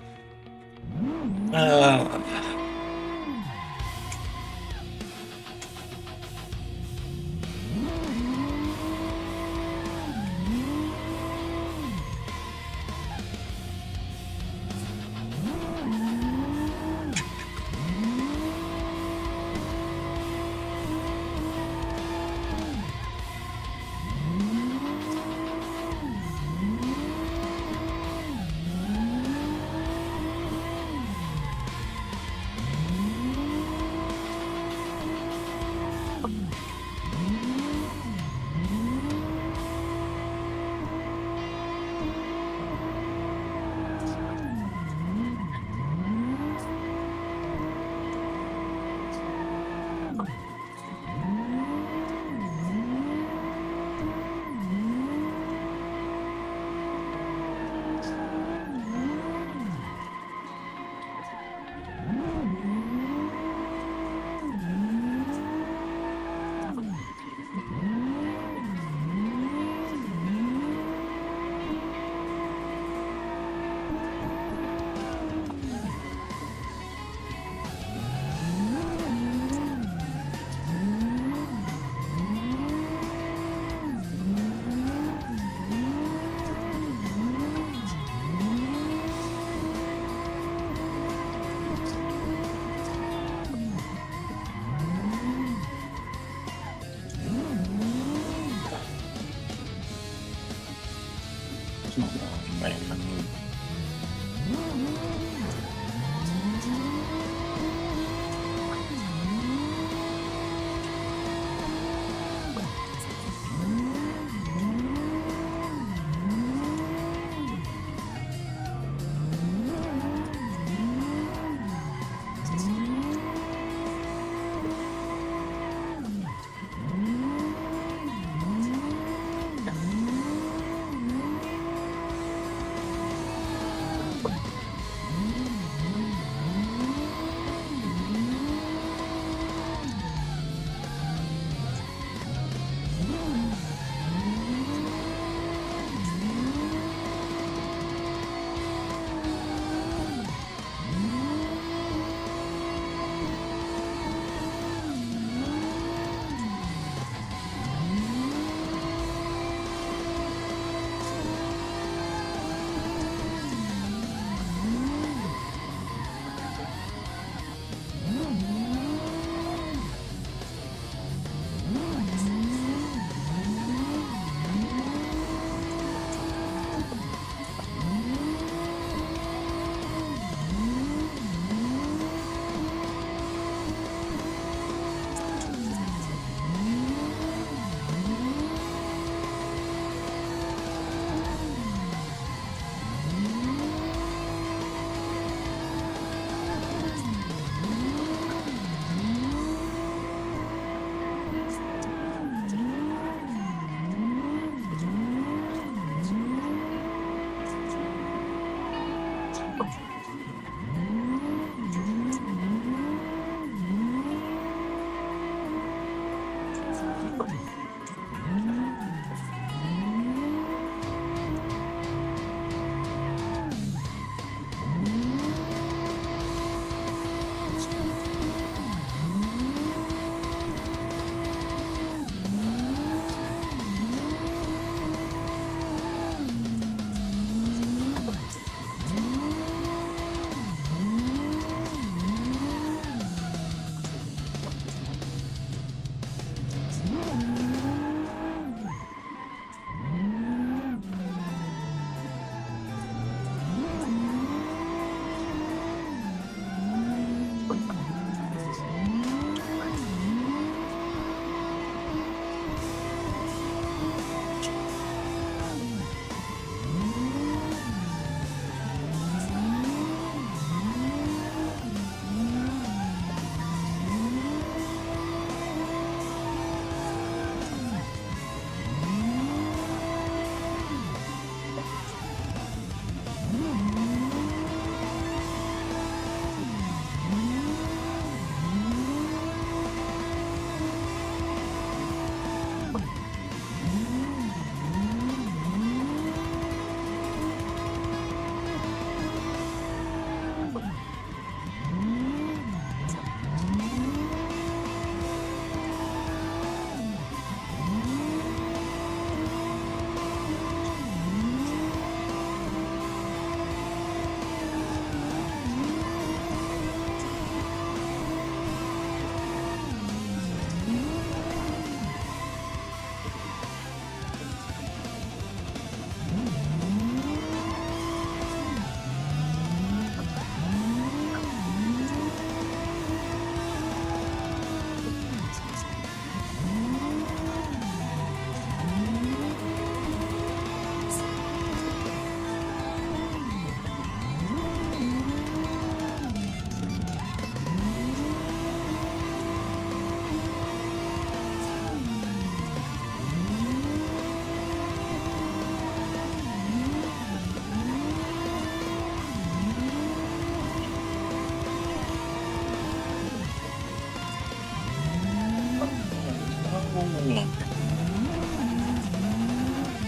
Oh, man.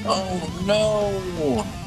Oh no!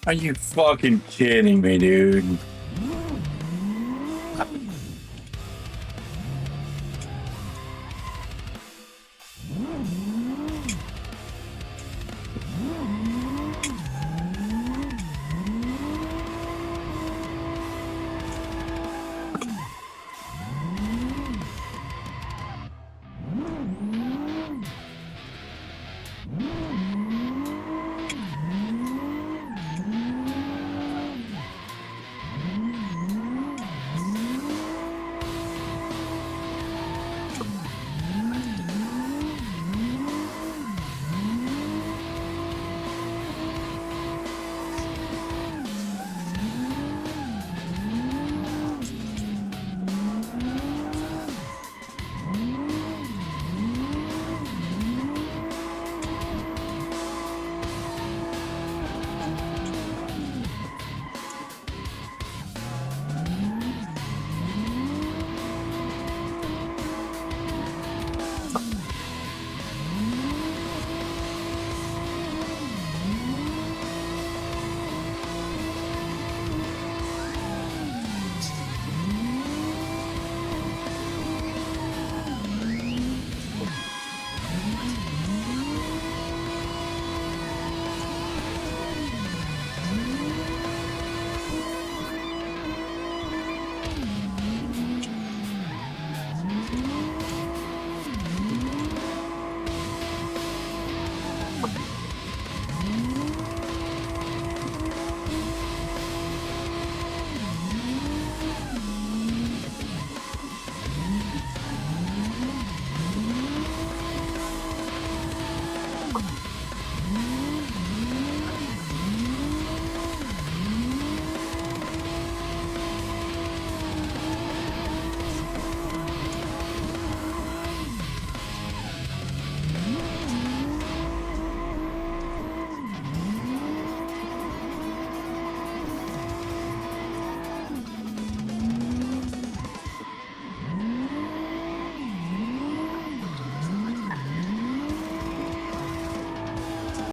Are you fucking kidding me, dude?